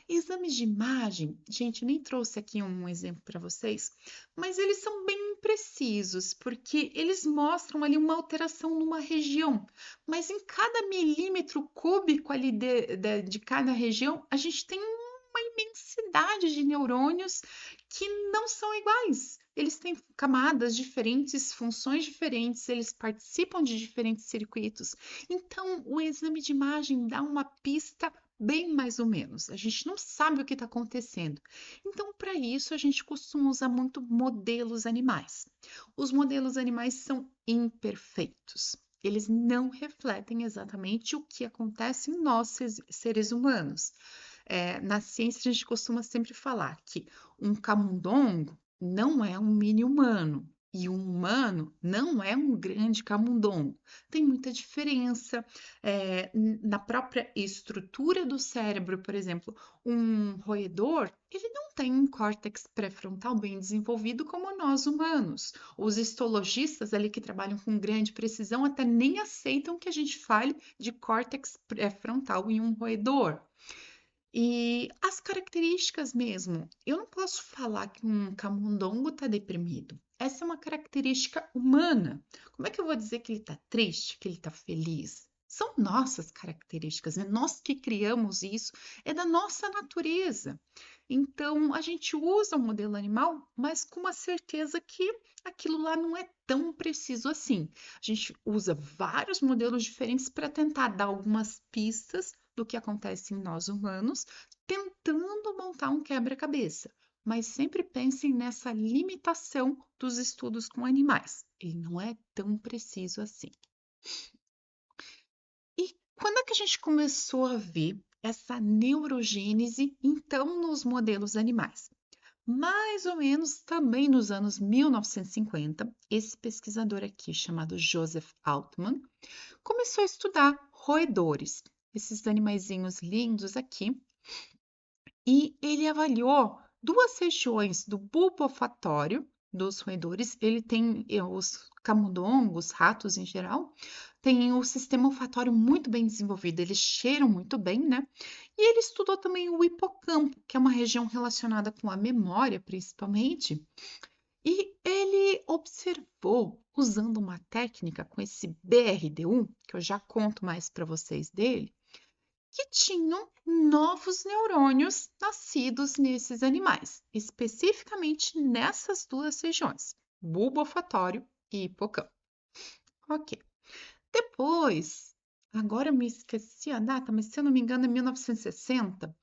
Exames de imagem, gente, eu nem trouxe aqui um exemplo para vocês, mas eles são bem imprecisos, porque eles mostram ali uma alteração numa região, mas em cada milímetro cúbico ali de cada região, a gente tem uma imensidade de neurônios que não são iguais. Eles têm camadas diferentes, funções diferentes, eles participam de diferentes circuitos. Então, o exame de imagem dá uma pista bem mais ou menos. A gente não sabe o que está acontecendo. Então, para isso, a gente costuma usar muito modelos animais. Os modelos animais são imperfeitos. Eles não refletem exatamente o que acontece em nós, seres humanos. Na ciência, a gente costuma sempre falar que um camundongo não é um mini humano. E um humano não é um grande camundongo. Tem muita diferença na própria estrutura do cérebro, por exemplo. Um roedor, ele não tem um córtex pré-frontal bem desenvolvido como nós humanos. Os histologistas ali que trabalham com grande precisão até nem aceitam que a gente fale de córtex pré-frontal em um roedor. E as características mesmo, eu não posso falar que um camundongo está deprimido. Essa é uma característica humana. Como é que eu vou dizer que ele está triste, que ele está feliz? São nossas características, né? Nós que criamos isso, é da nossa natureza. Então, a gente usa o modelo animal, mas com uma certeza que aquilo lá não é tão preciso assim. A gente usa vários modelos diferentes para tentar dar algumas pistas do que acontece em nós humanos, tentando montar um quebra-cabeça. Mas sempre pensem nessa limitação dos estudos com animais. Ele não é tão preciso assim. E quando é que a gente começou a ver essa neurogênese, então, nos modelos animais? Mais ou menos também nos anos 1950, esse pesquisador aqui, chamado Joseph Altman, começou a estudar roedores, esses animaizinhos lindos aqui, e ele avaliou duas regiões do bulbo olfatório dos roedores. Ele tem os camundongos, ratos em geral, têm o sistema olfatório muito bem desenvolvido, eles cheiram muito bem, né? E ele estudou também o hipocampo, que é uma região relacionada com a memória, principalmente, e ele observou, usando uma técnica com esse BRD1, que eu já conto mais para vocês dele, que tinham novos neurônios nascidos nesses animais, especificamente nessas duas regiões, bulbo olfatório e hipocampo. Ok. Depois, agora eu me esqueci a data, mas se eu não me engano, é 1960.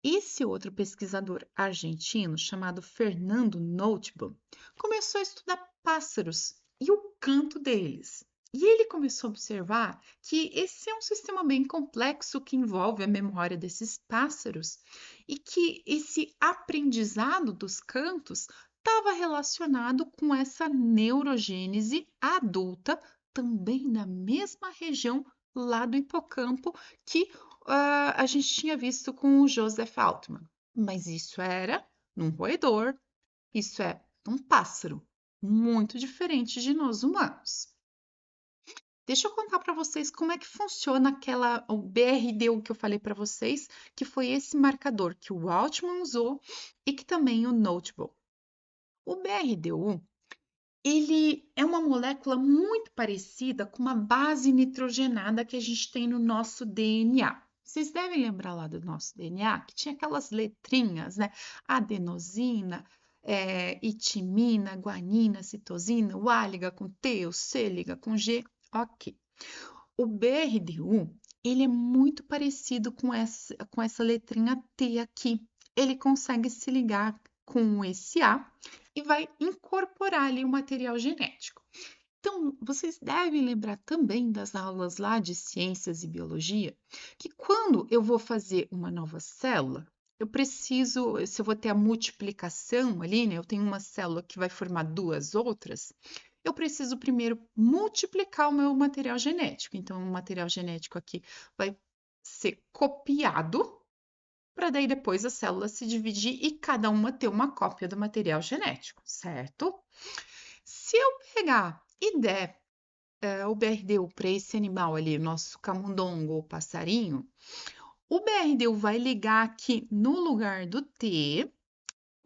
Esse outro pesquisador argentino, chamado Fernando Nottebohm, começou a estudar pássaros e o canto deles. E ele começou a observar que esse é um sistema bem complexo que envolve a memória desses pássaros e que esse aprendizado dos cantos estava relacionado com essa neurogênese adulta, também na mesma região lá do hipocampo que a gente tinha visto com o Joseph Altman. Mas isso era num roedor, isso é um pássaro, muito diferente de nós humanos. Deixa eu contar para vocês como é que funciona o BRDU que eu falei para vocês, que foi esse marcador que o Altman usou e que também o Notebook. O BRDU, ele é uma molécula muito parecida com uma base nitrogenada que a gente tem no nosso DNA. Vocês devem lembrar lá do nosso DNA que tinha aquelas letrinhas, né? Adenosina, itimina, guanina, citosina, o A liga com T, o C liga com G. Ok. O BRD1, ele é muito parecido com essa letrinha T aqui. ele consegue se ligar com esse A e vai incorporar ali o material genético. Então, vocês devem lembrar também das aulas lá de ciências e biologia, que quando eu vou fazer uma nova célula, eu preciso, se eu vou ter a multiplicação ali, né? Eu tenho uma célula que vai formar duas outras, eu preciso primeiro multiplicar o meu material genético. Então, o material genético aqui vai ser copiado para daí depois a célula se dividir e cada uma ter uma cópia do material genético, certo? Se eu pegar e der o BRDU para esse animal ali, nosso camundongo ou passarinho, o BRDU vai ligar aqui no lugar do T,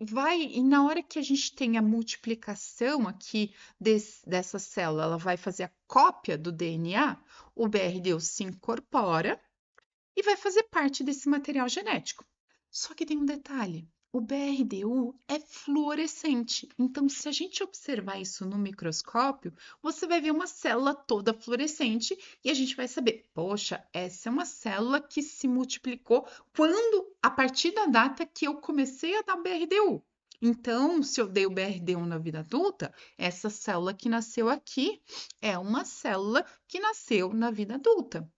e na hora que a gente tem a multiplicação aqui dessa célula, ela vai fazer a cópia do DNA, o BRDU se incorpora e vai fazer parte desse material genético. Só que tem um detalhe: o BRDU é fluorescente. Então, se a gente observar isso no microscópio, você vai ver uma célula toda fluorescente e a gente vai saber, poxa, essa é uma célula que se multiplicou a partir da data que eu comecei a dar BRDU. Então, se eu dei o BRD1 na vida adulta, essa célula que nasceu aqui é uma célula que nasceu na vida adulta.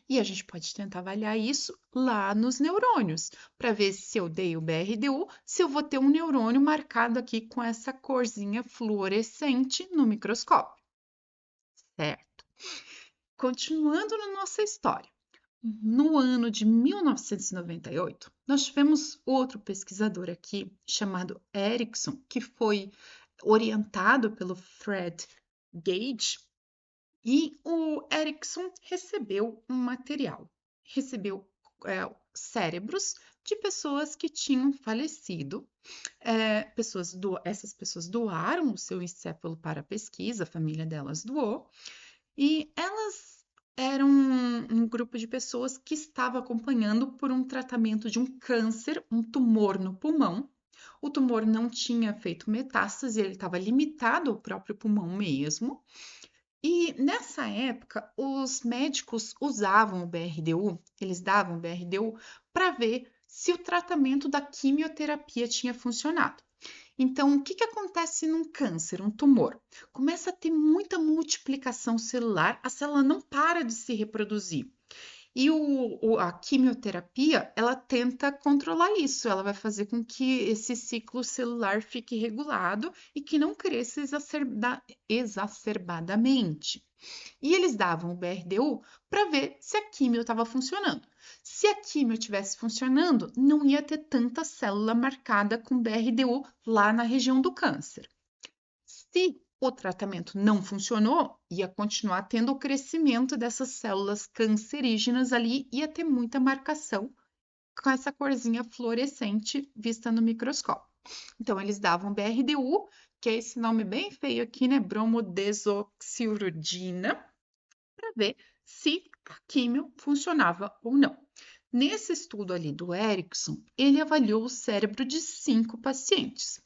E a gente pode tentar avaliar isso lá nos neurônios, para ver se eu dei o BRDU, se eu vou ter um neurônio marcado aqui com essa corzinha fluorescente no microscópio, certo? Continuando na nossa história. No ano de 1998, nós tivemos outro pesquisador aqui chamado Erickson, que foi orientado pelo Fred Gage, e o Erickson recebeu um material, recebeu cérebros de pessoas que tinham falecido. Essas pessoas doaram o seu encéfalo para a pesquisa, a família delas doou, e elas eram um grupo de pessoas que estava acompanhando por um tratamento de um câncer, um tumor no pulmão. O tumor não tinha feito metástase, ele estava limitado ao próprio pulmão mesmo. E nessa época, os médicos usavam o BRDU, eles davam o BRDU para ver se o tratamento da quimioterapia tinha funcionado. Então, o que acontece num câncer, um tumor? Começa a ter muita multiplicação celular, a célula não para de se reproduzir. E a quimioterapia, ela tenta controlar isso, ela vai fazer com que esse ciclo celular fique regulado e que não cresça exacerbadamente. E eles davam o BRDU para ver se a quimio estava funcionando. Se a quimio estivesse funcionando, não ia ter tanta célula marcada com BRDU lá na região do câncer. Se o tratamento não funcionou, ia continuar tendo o crescimento dessas células cancerígenas ali, ia ter muita marcação com essa corzinha fluorescente vista no microscópio. Então, eles davam BRDU, que é esse nome bem feio aqui, né? Bromodesoxirudina, para ver se a químio funcionava ou não. Nesse estudo ali do Erickson, ele avaliou o cérebro de 5 pacientes.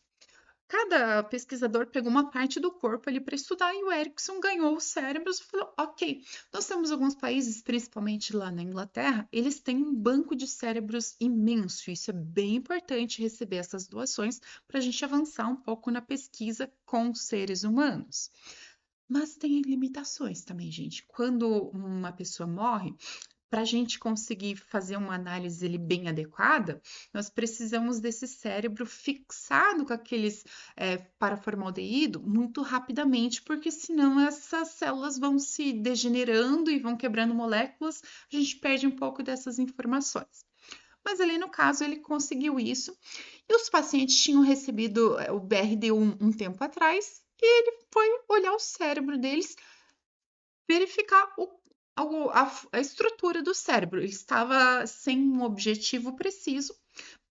Cada pesquisador pegou uma parte do corpo ali para estudar e o Erickson ganhou os cérebros e falou: ok, nós temos alguns países, principalmente lá na Inglaterra, eles têm um banco de cérebros imenso. Isso é bem importante receber essas doações para a gente avançar um pouco na pesquisa com os seres humanos. Mas tem limitações também, gente. Quando uma pessoa morre, para a gente conseguir fazer uma análise ali bem adequada, nós precisamos desse cérebro fixado com aqueles paraformaldeído muito rapidamente, porque senão essas células vão se degenerando e vão quebrando moléculas, a gente perde um pouco dessas informações. Mas ali no caso ele conseguiu isso, e os pacientes tinham recebido o BRD um tempo atrás, e ele foi olhar o cérebro deles, verificar a estrutura do cérebro. Ele estava sem um objetivo preciso,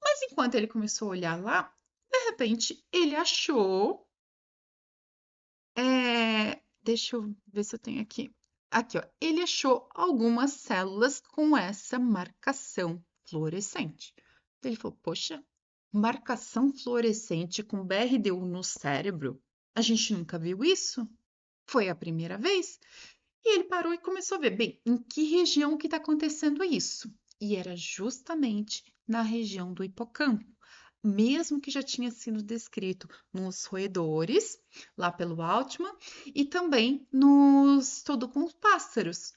mas enquanto ele começou a olhar lá, de repente ele achou. Deixa eu ver se eu tenho aqui. Aqui, ó. Ele achou algumas células com essa marcação fluorescente. Ele falou: poxa, marcação fluorescente com BRDU no cérebro? A gente nunca viu isso? Foi a primeira vez? E ele parou e começou a ver, bem, em que região que está acontecendo isso? E era justamente na região do hipocampo. mesmo que já tinha sido descrito nos roedores, lá pelo Altman, e também no estudo com os pássaros.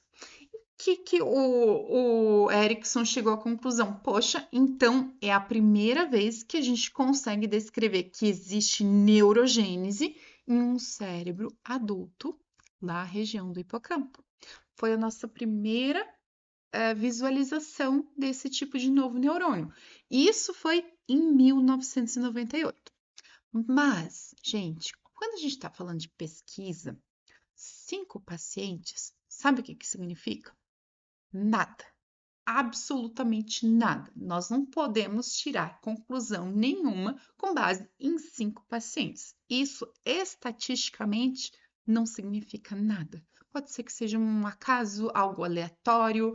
Que o Erickson chegou à conclusão? Poxa, então é a primeira vez que a gente consegue descrever que existe neurogênese em um cérebro adulto na região do hipocampo. Foi a nossa primeira visualização desse tipo de novo neurônio. Isso foi em 1998. Mas, gente, quando a gente está falando de pesquisa, 5 pacientes, sabe o que significa? Nada, absolutamente nada. Nós não podemos tirar conclusão nenhuma com base em 5 pacientes. Isso, estatisticamente, não significa nada. Pode ser que seja um acaso, algo aleatório,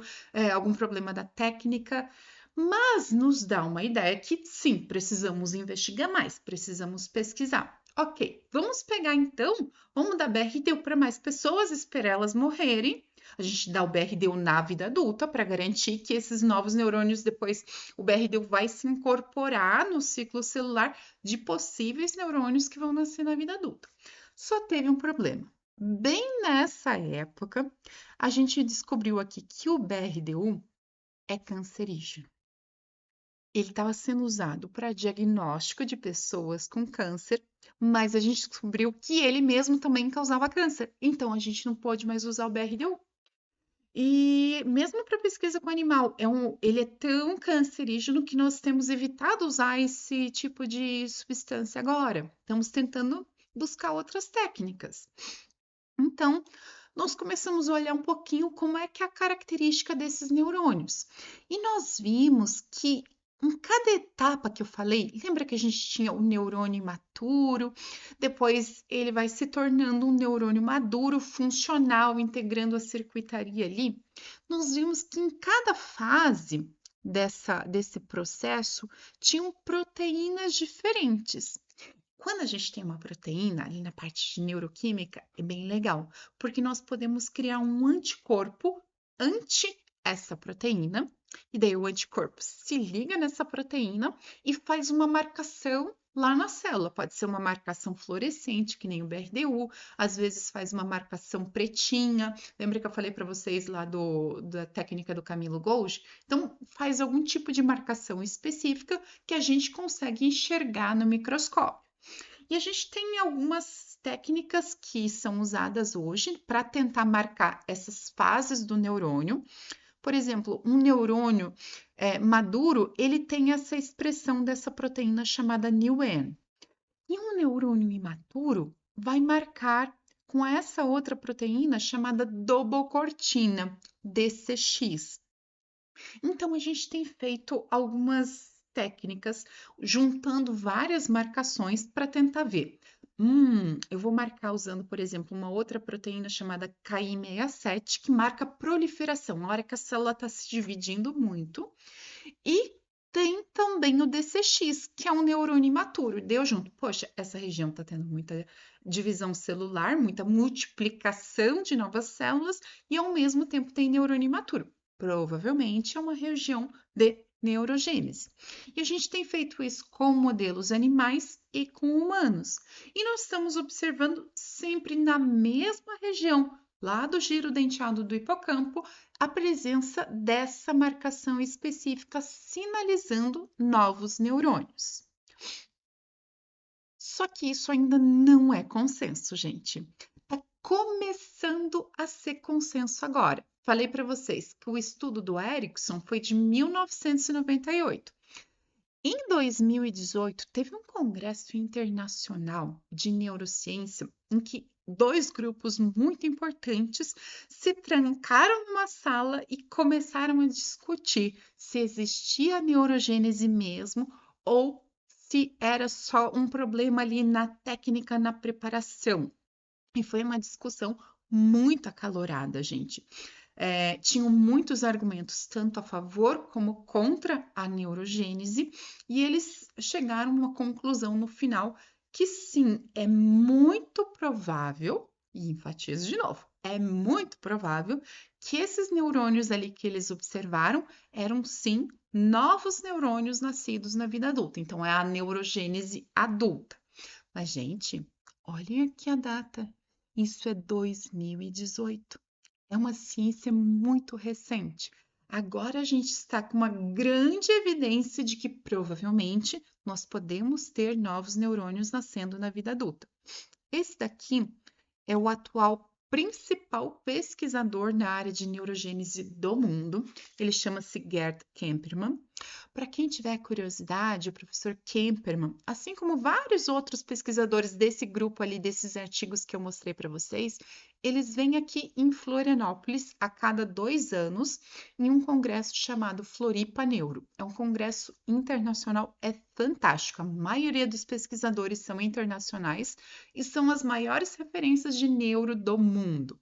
algum problema da técnica, mas nos dá uma ideia que sim, precisamos investigar mais, precisamos pesquisar. Ok, vamos pegar então, vamos dar BRDU para mais pessoas, esperar elas morrerem. A gente dá o BRDU na vida adulta para garantir que esses novos neurônios, depois o BRDU vai se incorporar no ciclo celular de possíveis neurônios que vão nascer na vida adulta. Só teve um problema. Bem nessa época, a gente descobriu aqui que o BRDU é cancerígeno. Ele estava sendo usado para diagnóstico de pessoas com câncer, mas a gente descobriu que ele mesmo também causava câncer. Então, a gente não pode mais usar o BRDU. E mesmo para pesquisa com animal, ele é tão cancerígeno que nós temos evitado usar esse tipo de substância agora. Estamos tentando buscar outras técnicas. Então, nós começamos a olhar um pouquinho como é que é a característica desses neurônios. E nós vimos que em cada etapa que eu falei, lembra que a gente tinha o neurônio imaturo, depois ele vai se tornando um neurônio maduro, funcional, integrando a circuitaria ali. Nós vimos que em cada fase desse processo tinham proteínas diferentes. Quando a gente tem uma proteína ali na parte de neuroquímica, é bem legal, porque nós podemos criar um anticorpo anti essa proteína, e daí o anticorpo se liga nessa proteína e faz uma marcação lá na célula. Pode ser uma marcação fluorescente, que nem o BRDU, às vezes faz uma marcação pretinha. Lembra que eu falei para vocês lá da técnica do Camilo Golgi? Então, faz algum tipo de marcação específica que a gente consegue enxergar no microscópio. E a gente tem algumas técnicas que são usadas hoje para tentar marcar essas fases do neurônio. Por exemplo, um neurônio maduro, ele tem essa expressão dessa proteína chamada NeuN. E um neurônio imaturo vai marcar com essa outra proteína chamada dobocortina, DCX. Então, a gente tem feito algumas técnicas juntando várias marcações para tentar ver. Eu vou marcar usando, por exemplo, uma outra proteína chamada Ki67, que marca proliferação, a hora que a célula está se dividindo muito. E tem também o DCX, que é um neurônio imaturo. Deu junto. Poxa, essa região está tendo muita divisão celular, muita multiplicação de novas células e ao mesmo tempo tem neurônio imaturo. Provavelmente é uma região de neurogênese. E a gente tem feito isso com modelos animais e com humanos. E nós estamos observando sempre na mesma região, lá do giro denteado do hipocampo, a presença dessa marcação específica sinalizando novos neurônios. Só que isso ainda não é consenso, gente. Está começando a ser consenso agora. Falei para vocês que o estudo do Erickson foi de 1998. Em 2018, teve um congresso internacional de neurociência em que 2 grupos muito importantes se trancaram numa sala e começaram a discutir se existia neurogênese mesmo ou se era só um problema ali na técnica, na preparação. E foi uma discussão muito acalorada, gente. Tinham muitos argumentos, tanto a favor como contra a neurogênese, e eles chegaram a uma conclusão no final que sim, é muito provável, e enfatizo de novo, é muito provável que esses neurônios ali que eles observaram eram sim novos neurônios nascidos na vida adulta. Então, é a neurogênese adulta. Mas, gente, olhem aqui a data. Isso é 2018. É uma ciência muito recente. Agora a gente está com uma grande evidência de que provavelmente nós podemos ter novos neurônios nascendo na vida adulta. Esse daqui é o atual principal pesquisador na área de neurogênese do mundo. Ele chama-se Gerd Kemperman. Para quem tiver curiosidade, o professor Kemperman, assim como vários outros pesquisadores desse grupo ali, desses artigos que eu mostrei para vocês, eles vêm aqui em Florianópolis a cada 2 anos em um congresso chamado Floripa Neuro. É um congresso internacional, é fantástico. A maioria dos pesquisadores são internacionais e são as maiores referências de neuro do mundo.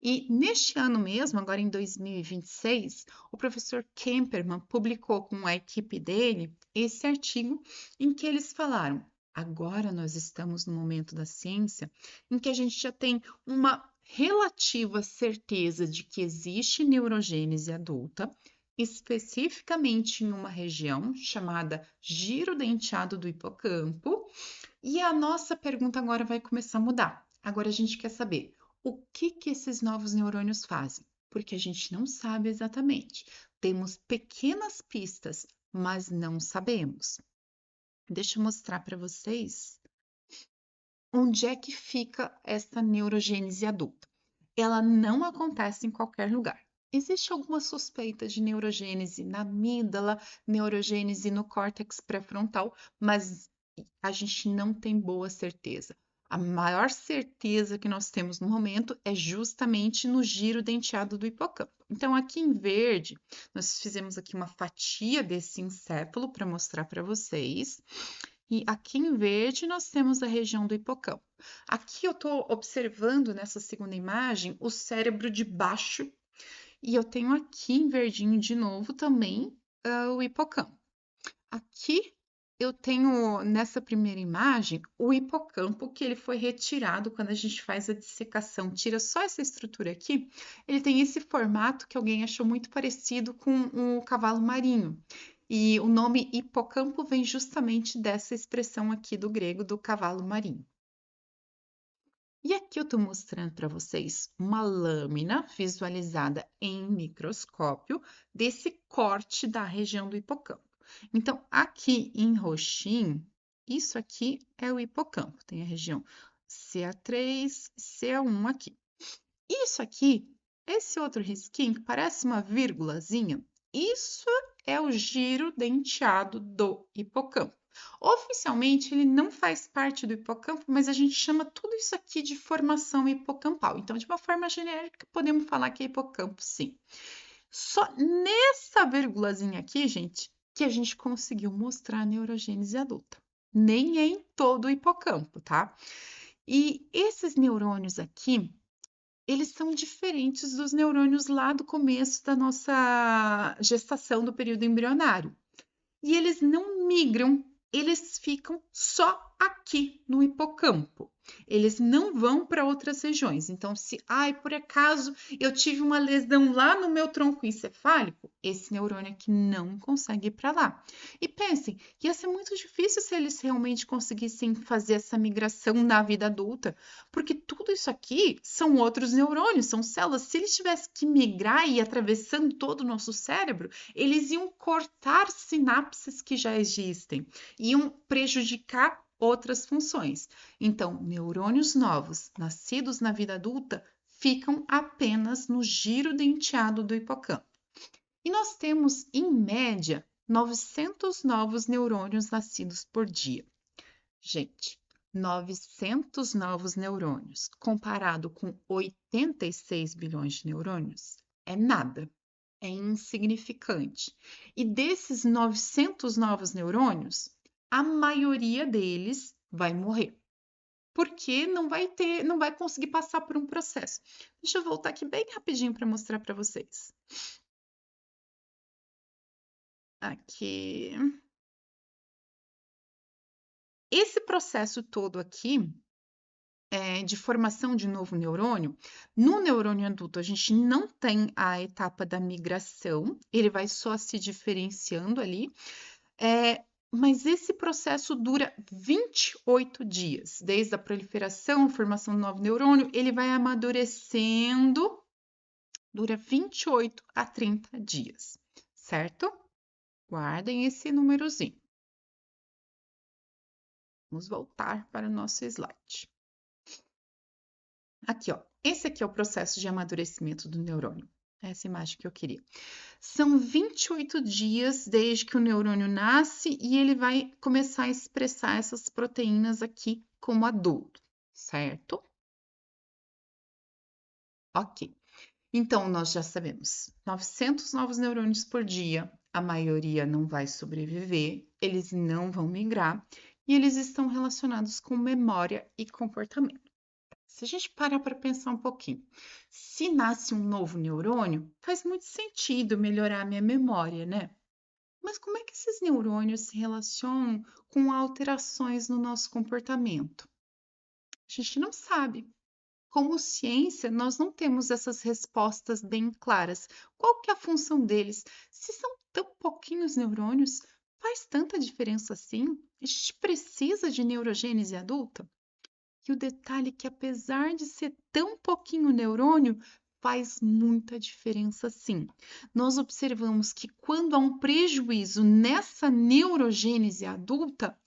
E neste ano mesmo, agora em 2026, o professor Kemperman publicou com a equipe dele esse artigo em que eles falaram: agora nós estamos no momento da ciência em que a gente já tem uma relativa certeza de que existe neurogênese adulta, especificamente em uma região chamada giro denteado do hipocampo. E a nossa pergunta agora vai começar a mudar. Agora a gente quer saber o que que esses novos neurônios fazem, porque a gente não sabe exatamente. Temos pequenas pistas, mas não sabemos. Deixa eu mostrar para vocês onde é que fica essa neurogênese adulta. Ela não acontece em qualquer lugar. Existe alguma suspeita de neurogênese na amígdala, neurogênese no córtex pré-frontal, mas a gente não tem boa certeza. A maior certeza que nós temos no momento é justamente no giro denteado do hipocampo. Então, aqui em verde, nós fizemos aqui uma fatia desse encéfalo para mostrar para vocês. E aqui em verde nós temos a região do hipocampo. Aqui eu estou observando nessa segunda imagem o cérebro de baixo e eu tenho aqui em verdinho de novo também o hipocampo. Aqui eu tenho nessa primeira imagem o hipocampo que ele foi retirado quando a gente faz a dissecação, tira só essa estrutura aqui, ele tem esse formato que alguém achou muito parecido com o cavalo marinho. E o nome hipocampo vem justamente dessa expressão aqui do grego do cavalo marinho. E aqui eu estou mostrando para vocês uma lâmina visualizada em microscópio desse corte da região do hipocampo. Então, aqui em roxinho, isso aqui é o hipocampo, tem a região CA3, CA1 aqui. Isso aqui, esse outro risquinho que parece uma vírgulazinha, isso é o giro denteado do hipocampo. Oficialmente, ele não faz parte do hipocampo, mas a gente chama tudo isso aqui de formação hipocampal. Então, de uma forma genérica, podemos falar que é hipocampo, sim. Só nessa vírgulazinha aqui, gente, que a gente conseguiu mostrar a neurogênese adulta. Nem é em todo o hipocampo, tá? E esses neurônios aqui, eles são diferentes dos neurônios lá do começo da nossa gestação do período embrionário. E eles não migram, eles ficam só aqui no hipocampo. Eles não vão para outras regiões. Então, se, por acaso eu tive uma lesão lá no meu tronco encefálico, esse neurônio aqui não consegue ir para lá. E pensem, ia ser muito difícil se eles realmente conseguissem fazer essa migração na vida adulta, porque tudo isso aqui são outros neurônios, são células. Se eles tivessem que migrar e ir atravessando todo o nosso cérebro, eles iam cortar sinapses que já existem, iam prejudicar outras funções. Então, neurônios novos, nascidos na vida adulta, ficam apenas no giro denteado do hipocampo. E nós temos, em média, 900 novos neurônios nascidos por dia. Gente, 900 novos neurônios, comparado com 86 bilhões de neurônios, é nada, é insignificante. E desses 900 novos neurônios, a maioria deles vai morrer, porque não vai conseguir passar por um processo. Deixa eu voltar aqui bem rapidinho para mostrar para vocês. Aqui. Esse processo todo aqui de formação de novo neurônio, no neurônio adulto a gente não tem a etapa da migração, ele vai só se diferenciando ali, mas esse processo dura 28 dias, desde a proliferação, formação do novo neurônio, ele vai amadurecendo, dura 28 a 30 dias, certo? Guardem esse númerozinho. Vamos voltar para o nosso slide. Aqui, ó. Esse aqui é o processo de amadurecimento do neurônio. Essa imagem que eu queria. São 28 dias desde que o neurônio nasce e ele vai começar a expressar essas proteínas aqui como adulto, certo? Ok. Então, nós já sabemos, 900 novos neurônios por dia, a maioria não vai sobreviver, eles não vão migrar e eles estão relacionados com memória e comportamento. Se a gente parar para pensar um pouquinho, se nasce um novo neurônio, faz muito sentido melhorar a minha memória, né? Mas como é que esses neurônios se relacionam com alterações no nosso comportamento? A gente não sabe. Como ciência, nós não temos essas respostas bem claras. Qual que é a função deles? Se são tão pouquinhos neurônios, faz tanta diferença assim? A gente precisa de neurogênese adulta? E o detalhe é que, apesar de ser tão pouquinho neurônio, faz muita diferença sim. Nós observamos que quando há um prejuízo nessa neurogênese adulta,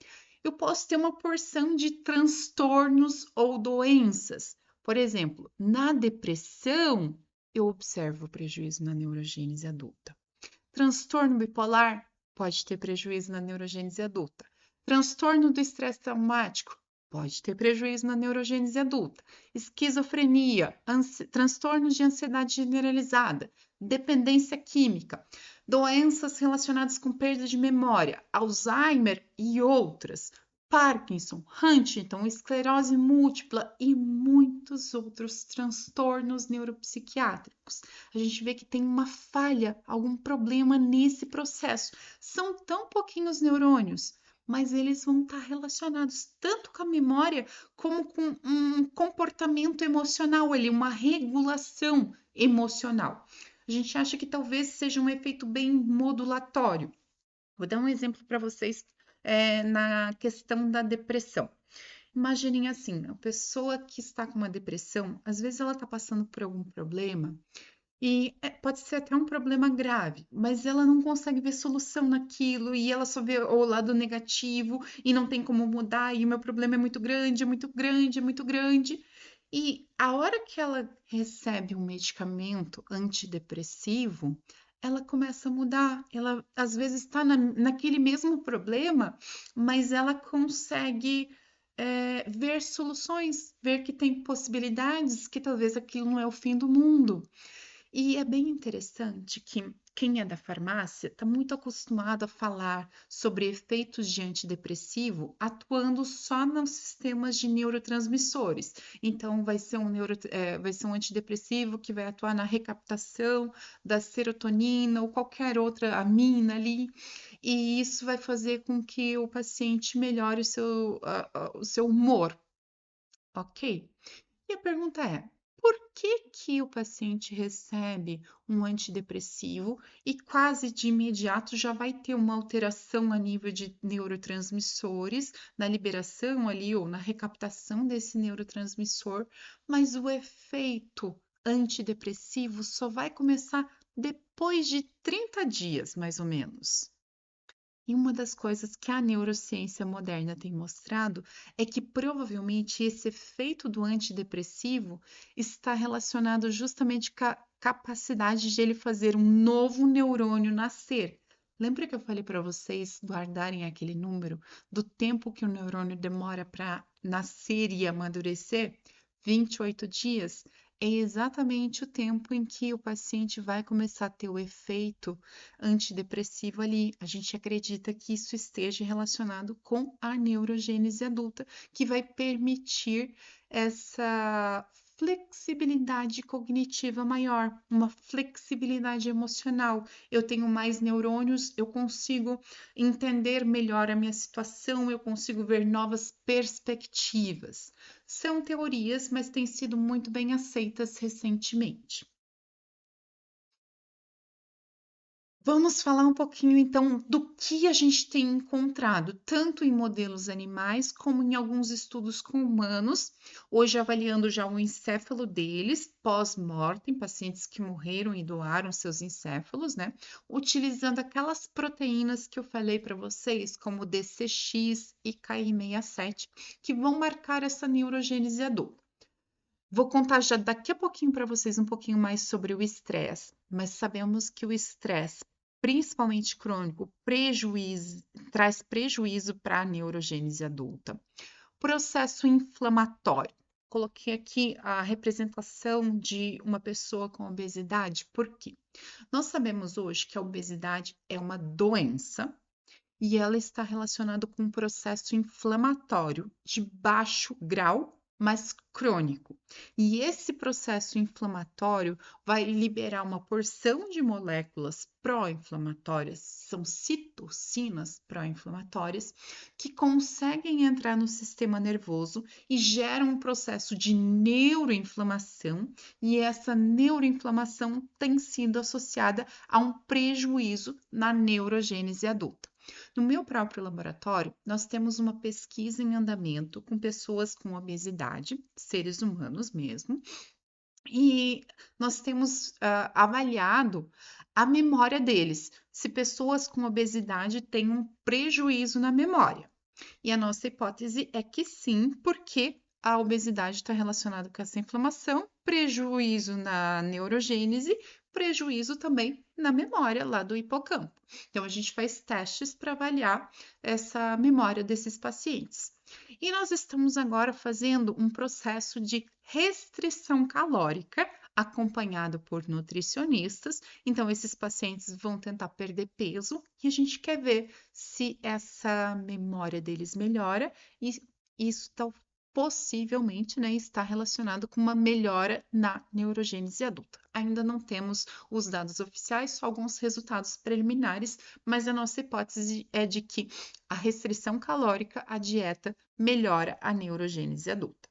eu posso ter uma porção de transtornos ou doenças. Por exemplo, na depressão, eu observo prejuízo na neurogênese adulta. Transtorno bipolar pode ter prejuízo na neurogênese adulta. Transtorno do estresse traumático pode ter prejuízo na neurogênese adulta. Esquizofrenia, transtornos de ansiedade generalizada, dependência química, doenças relacionadas com perda de memória, Alzheimer e outras. Parkinson, Huntington, esclerose múltipla e muitos outros transtornos neuropsiquiátricos. A gente vê que tem uma falha, algum problema nesse processo. São tão pouquinhos neurônios, mas eles vão estar relacionados tanto com a memória como com um comportamento emocional ali, uma regulação emocional. A gente acha que talvez seja um efeito bem modulatório. Vou dar um exemplo para vocês na questão da depressão. Imaginem assim, a pessoa que está com uma depressão, às vezes ela está passando por algum problema e pode ser até um problema grave, mas ela não consegue ver solução naquilo e ela só vê o lado negativo e não tem como mudar e o meu problema é muito grande, é muito grande, é muito grande. E a hora que ela recebe um medicamento antidepressivo, ela começa a mudar. Ela às vezes está naquele mesmo problema, mas ela consegue ver soluções, ver que tem possibilidades, que talvez aquilo não é o fim do mundo. E é bem interessante que quem é da farmácia está muito acostumado a falar sobre efeitos de antidepressivo atuando só nos sistemas de neurotransmissores. Então, vai ser um antidepressivo que vai atuar na recaptação da serotonina ou qualquer outra amina ali, e isso vai fazer com que o paciente melhore o seu humor, ok? E a pergunta é: por que que o paciente recebe um antidepressivo e quase de imediato já vai ter uma alteração a nível de neurotransmissores, na liberação ali ou na recaptação desse neurotransmissor, mas o efeito antidepressivo só vai começar depois de 30 dias, mais ou menos? E uma das coisas que a neurociência moderna tem mostrado é que provavelmente esse efeito do antidepressivo está relacionado justamente com a capacidade de ele fazer um novo neurônio nascer. Lembra que eu falei para vocês guardarem aquele número do tempo que o neurônio demora para nascer e amadurecer? 28 dias é exatamente o tempo em que o paciente vai começar a ter o efeito antidepressivo ali. A gente acredita que isso esteja relacionado com a neurogênese adulta, que vai permitir essa flexibilidade cognitiva maior, uma flexibilidade emocional. Eu tenho mais neurônios, eu consigo entender melhor a minha situação, eu consigo ver novas perspectivas, São teorias, mas têm sido muito bem aceitas recentemente. Vamos falar um pouquinho então do que a gente tem encontrado, tanto em modelos animais como em alguns estudos com humanos, hoje avaliando já o encéfalo deles, pós-mortem, pacientes que morreram e doaram seus encéfalos, né? Utilizando aquelas proteínas que eu falei para vocês, como DCX e KIR67, que vão marcar essa neurogênese adulta. Vou contar já daqui a pouquinho para vocês um pouquinho mais sobre o estresse, mas sabemos que o estresse, principalmente crônico, traz prejuízo para a neurogênese adulta. Processo inflamatório. Coloquei aqui a representação de uma pessoa com obesidade, por quê? Nós sabemos hoje que a obesidade é uma doença e ela está relacionada com um processo inflamatório de baixo grau, mas crônico. E esse processo inflamatório vai liberar uma porção de moléculas pró-inflamatórias, são citocinas pró-inflamatórias, que conseguem entrar no sistema nervoso e geram um processo de neuroinflamação, e essa neuroinflamação tem sido associada a um prejuízo na neurogênese adulta. No meu próprio laboratório, nós temos uma pesquisa em andamento com pessoas com obesidade, seres humanos mesmo, e nós temos avaliado a memória deles, se pessoas com obesidade têm um prejuízo na memória. E a nossa hipótese é que sim, porque a obesidade está relacionada com essa inflamação, prejuízo na neurogênese, prejuízo também na memória lá do hipocampo. Então, a gente faz testes para avaliar essa memória desses pacientes. E nós estamos agora fazendo um processo de restrição calórica acompanhado por nutricionistas. Então, esses pacientes vão tentar perder peso e a gente quer ver se essa memória deles melhora e isso possivelmente, né, está relacionado com uma melhora na neurogênese adulta. Ainda não temos os dados oficiais, só alguns resultados preliminares, mas a nossa hipótese é de que a restrição calórica, a dieta, melhora a neurogênese adulta.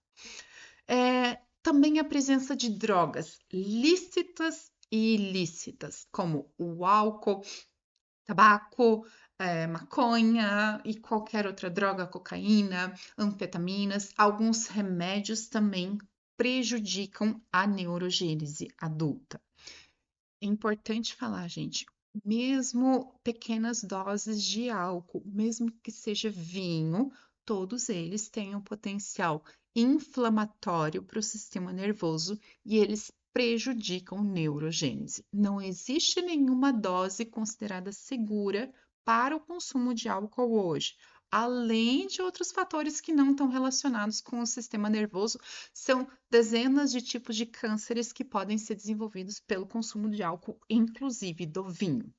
Também a presença de drogas lícitas e ilícitas, como o álcool, tabaco, maconha e qualquer outra droga, cocaína, anfetaminas, alguns remédios também prejudicam a neurogênese adulta. É importante falar, gente, mesmo pequenas doses de álcool, mesmo que seja vinho, todos eles têm um potencial inflamatório para o sistema nervoso e eles prejudicam neurogênese. Não existe nenhuma dose considerada segura para o consumo de álcool hoje. Além de outros fatores que não estão relacionados com o sistema nervoso, são dezenas de tipos de cânceres que podem ser desenvolvidos pelo consumo de álcool, inclusive do vinho.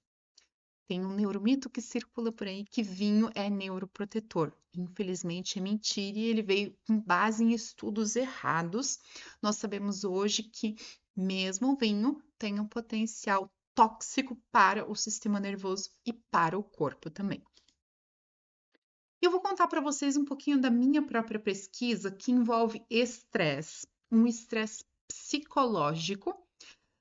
Tem um neuromito que circula por aí que vinho é neuroprotetor. Infelizmente é mentira e ele veio com base em estudos errados. Nós sabemos hoje que mesmo o vinho tem um potencial tóxico para o sistema nervoso e para o corpo também. Eu vou contar para vocês um pouquinho da minha própria pesquisa que envolve estresse, um estresse psicológico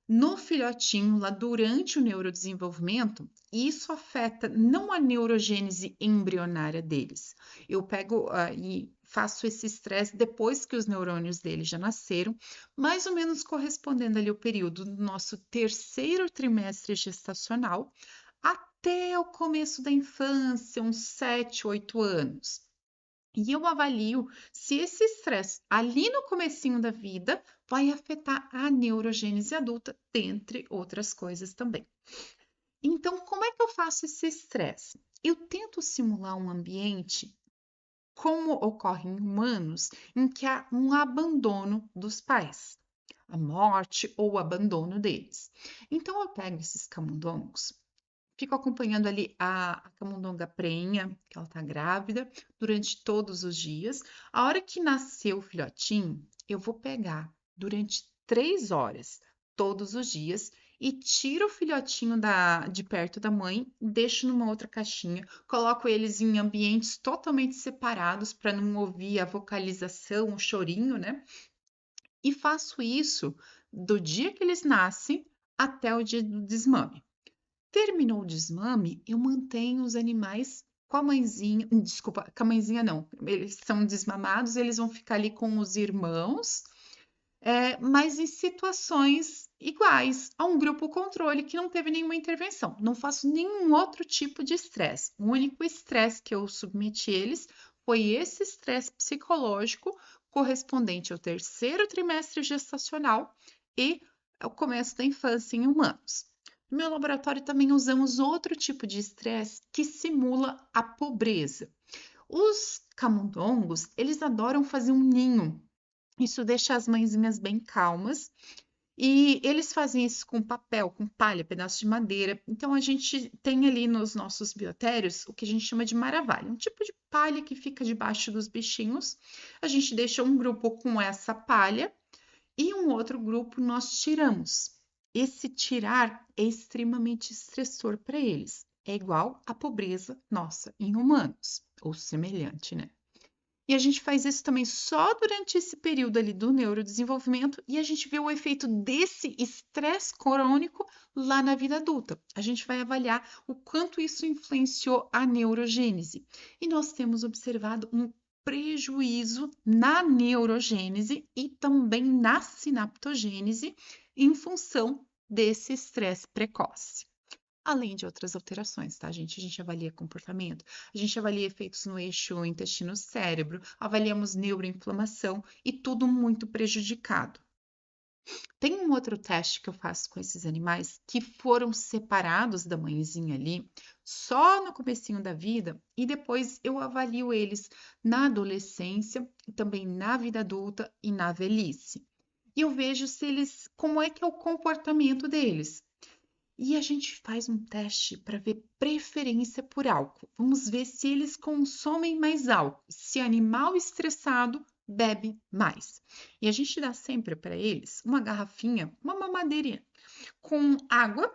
no filhotinho, lá durante o neurodesenvolvimento, isso afeta não a neurogênese embrionária deles. Eu pego e faço esse estresse depois que os neurônios deles já nasceram, mais ou menos correspondendo ali o período do nosso terceiro trimestre gestacional até o começo da infância, uns 7, 8 anos. E eu avalio se esse estresse ali no comecinho da vida vai afetar a neurogênese adulta, dentre outras coisas também. Então, como é que eu faço esse estresse? Eu tento simular um ambiente como ocorre em humanos, em que há um abandono dos pais, a morte ou o abandono deles. Então, eu pego esses camundongos, fico acompanhando ali a camundonga prenha, que ela tá grávida, durante todos os dias. A hora que nasceu o filhotinho, eu vou pegar durante 3 horas, todos os dias, e tiro o filhotinho de perto da mãe, deixo numa outra caixinha, coloco eles em ambientes totalmente separados para não ouvir a vocalização, o chorinho, né? E faço isso do dia que eles nascem até o dia do desmame. Terminou o desmame, eu mantenho os animais com a mãezinha, desculpa, com a mãezinha não, eles são desmamados, eles vão ficar ali com os irmãos, mas em situações iguais a um grupo controle que não teve nenhuma intervenção. Não faço nenhum outro tipo de estresse. O único estresse que eu submeti eles foi esse estresse psicológico correspondente ao terceiro trimestre gestacional e ao começo da infância em humanos. No meu laboratório também usamos outro tipo de estresse que simula a pobreza. Os camundongos, eles adoram fazer um ninho. Isso deixa as mãezinhas bem calmas e eles fazem isso com papel, com palha, pedaço de madeira. Então a gente tem ali nos nossos biotérios o que a gente chama de maravalha, um tipo de palha que fica debaixo dos bichinhos. A gente deixa um grupo com essa palha e um outro grupo nós tiramos. Esse tirar é extremamente estressor para eles. É igual à pobreza nossa em humanos, ou semelhante, né? E a gente faz isso também só durante esse período ali do neurodesenvolvimento e a gente vê o efeito desse estresse crônico lá na vida adulta. A gente vai avaliar o quanto isso influenciou a neurogênese. E nós temos observado um prejuízo na neurogênese e também na sinaptogênese em função desse estresse precoce. Além de outras alterações, tá, gente? A gente avalia comportamento, a gente avalia efeitos no eixo intestino-cérebro, avaliamos neuroinflamação e tudo muito prejudicado. Tem um outro teste que eu faço com esses animais que foram separados da mãezinha ali só no comecinho da vida e depois eu avalio eles na adolescência, também na vida adulta e na velhice. E eu vejo se eles, como é que é o comportamento deles. E a gente faz um teste para ver preferência por álcool. Vamos ver se eles consomem mais álcool. Se animal estressado bebe mais. E a gente dá sempre para eles uma garrafinha, uma mamadeirinha com água.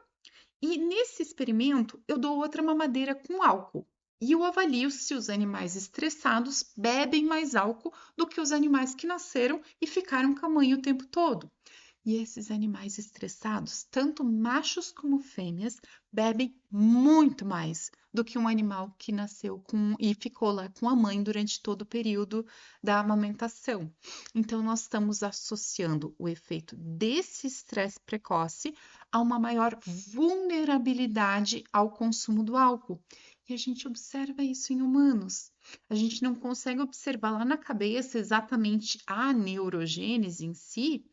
E nesse experimento eu dou outra mamadeira com álcool. E eu avalio se os animais estressados bebem mais álcool do que os animais que nasceram e ficaram com a mãe o tempo todo. E esses animais estressados, tanto machos como fêmeas, bebem muito mais do que um animal que nasceu com e ficou lá com a mãe durante todo o período da amamentação. Então, nós estamos associando o efeito desse estresse precoce a uma maior vulnerabilidade ao consumo do álcool. E a gente observa isso em humanos. A gente não consegue observar lá na cabeça exatamente a neurogênese em si,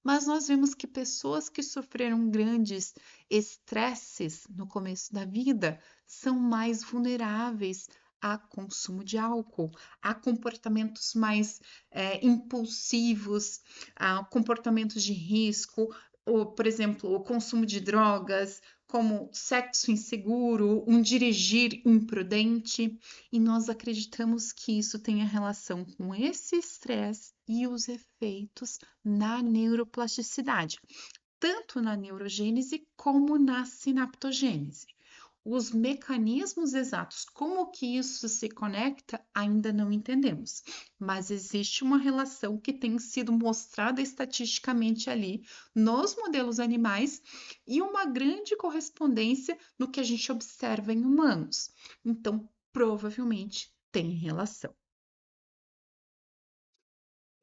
mas nós vemos que pessoas que sofreram grandes estresses no começo da vida são mais vulneráveis a consumo de álcool, a comportamentos mais impulsivos, a comportamentos de risco, ou, por exemplo, o consumo de drogas, como sexo inseguro, um dirigir imprudente, e nós acreditamos que isso tem a relação com esse estresse e os efeitos na neuroplasticidade, tanto na neurogênese como na sinaptogênese. Os mecanismos exatos, como que isso se conecta, ainda não entendemos, mas existe uma relação que tem sido mostrada estatisticamente ali nos modelos animais e uma grande correspondência no que a gente observa em humanos. Então, provavelmente tem relação.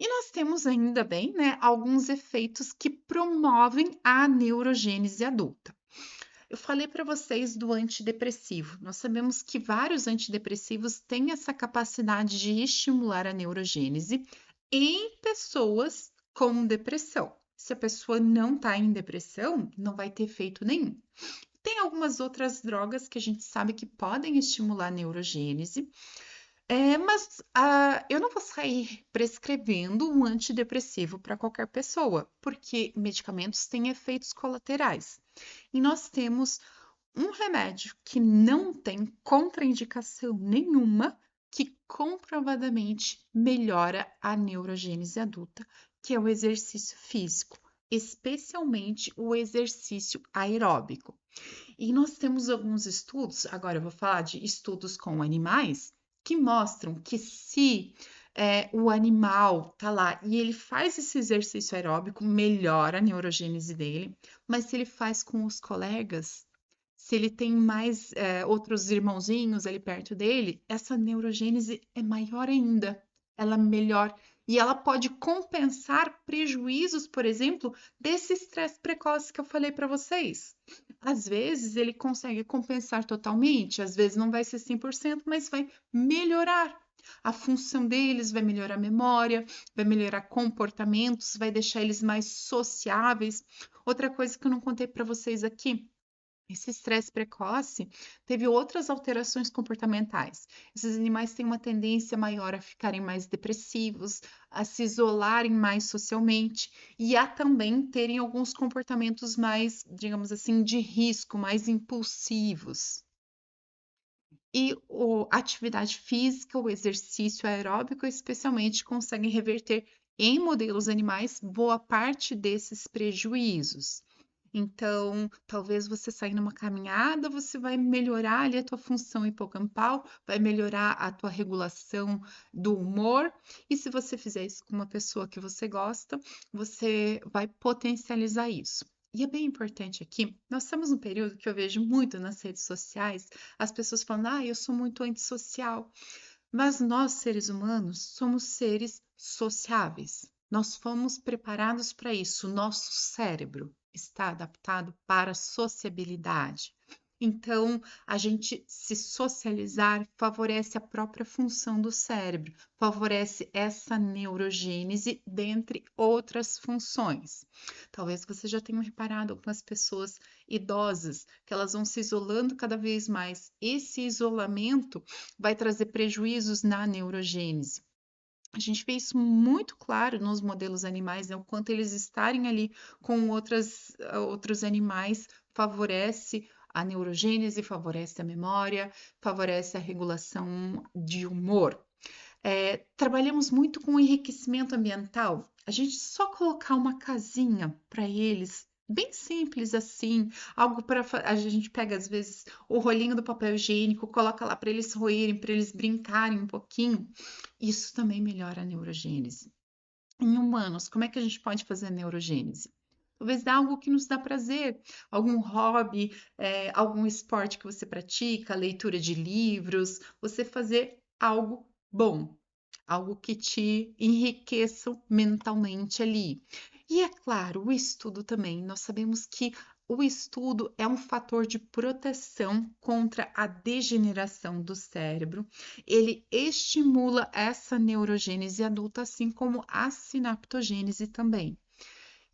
E nós temos ainda bem, né, alguns efeitos que promovem a neurogênese adulta. Eu falei para vocês do antidepressivo. Nós sabemos que vários antidepressivos têm essa capacidade de estimular a neurogênese em pessoas com depressão. Se a pessoa não está em depressão, não vai ter efeito nenhum. Tem algumas outras drogas que a gente sabe que podem estimular a neurogênese, mas eu não vou sair prescrevendo um antidepressivo para qualquer pessoa, porque medicamentos têm efeitos colaterais. E nós temos um remédio que não tem contraindicação nenhuma, que comprovadamente melhora a neurogênese adulta, que é o exercício físico. especialmente o exercício aeróbico. E nós temos alguns estudos, agora eu vou falar de estudos com animais, que mostram que se o animal tá lá e ele faz esse exercício aeróbico, melhora a neurogênese dele, mas se ele faz com os colegas, se ele tem mais outros irmãozinhos ali perto dele, essa neurogênese é maior ainda, ela é melhor. E ela pode compensar prejuízos, por exemplo, desse estresse precoce que eu falei para vocês. Às vezes ele consegue compensar totalmente, às vezes não vai ser 100%, mas vai melhorar a função deles, vai melhorar a memória, vai melhorar comportamentos, vai deixar eles mais sociáveis. Outra coisa que eu não contei para vocês aqui, esse estresse precoce teve outras alterações comportamentais. Esses animais têm uma tendência maior a ficarem mais depressivos, a se isolarem mais socialmente e a também terem alguns comportamentos mais, digamos assim, de risco, mais impulsivos. E a atividade física, o exercício aeróbico, especialmente, conseguem reverter em modelos animais boa parte desses prejuízos. Então, talvez você sair numa caminhada, você vai melhorar ali a tua função hipocampal, vai melhorar a tua regulação do humor, e se você fizer isso com uma pessoa que você gosta, você vai potencializar isso. E é bem importante aqui, nós estamos num período que eu vejo muito nas redes sociais, as pessoas falando, eu sou muito antissocial. Mas nós, seres humanos, somos seres sociáveis. Nós fomos preparados para isso. Nosso cérebro está adaptado para a sociabilidade. Então, a gente se socializar favorece a própria função do cérebro, favorece essa neurogênese, dentre outras funções. Talvez você já tenha reparado algumas pessoas idosas que elas vão se isolando cada vez mais. Esse isolamento vai trazer prejuízos na neurogênese. A gente vê isso muito claro nos modelos animais, né? O quanto eles estarem ali com outros animais favorece a neurogênese, favorece a memória, favorece a regulação de humor. Trabalhamos muito com enriquecimento ambiental. A gente só colocar uma casinha para eles, bem simples assim, algo para a gente pega às vezes o rolinho do papel higiênico, coloca lá para eles roerem, para eles brincarem um pouquinho. Isso também melhora a neurogênese. Em humanos, como é que a gente pode fazer a neurogênese? Talvez dá algo que nos dá prazer, algum hobby, algum esporte que você pratica, leitura de livros, você fazer algo bom, algo que te enriqueça mentalmente ali. E é claro, o estudo também, nós sabemos que o estudo é um fator de proteção contra a degeneração do cérebro. Ele estimula essa neurogênese adulta, assim como a sinaptogênese também.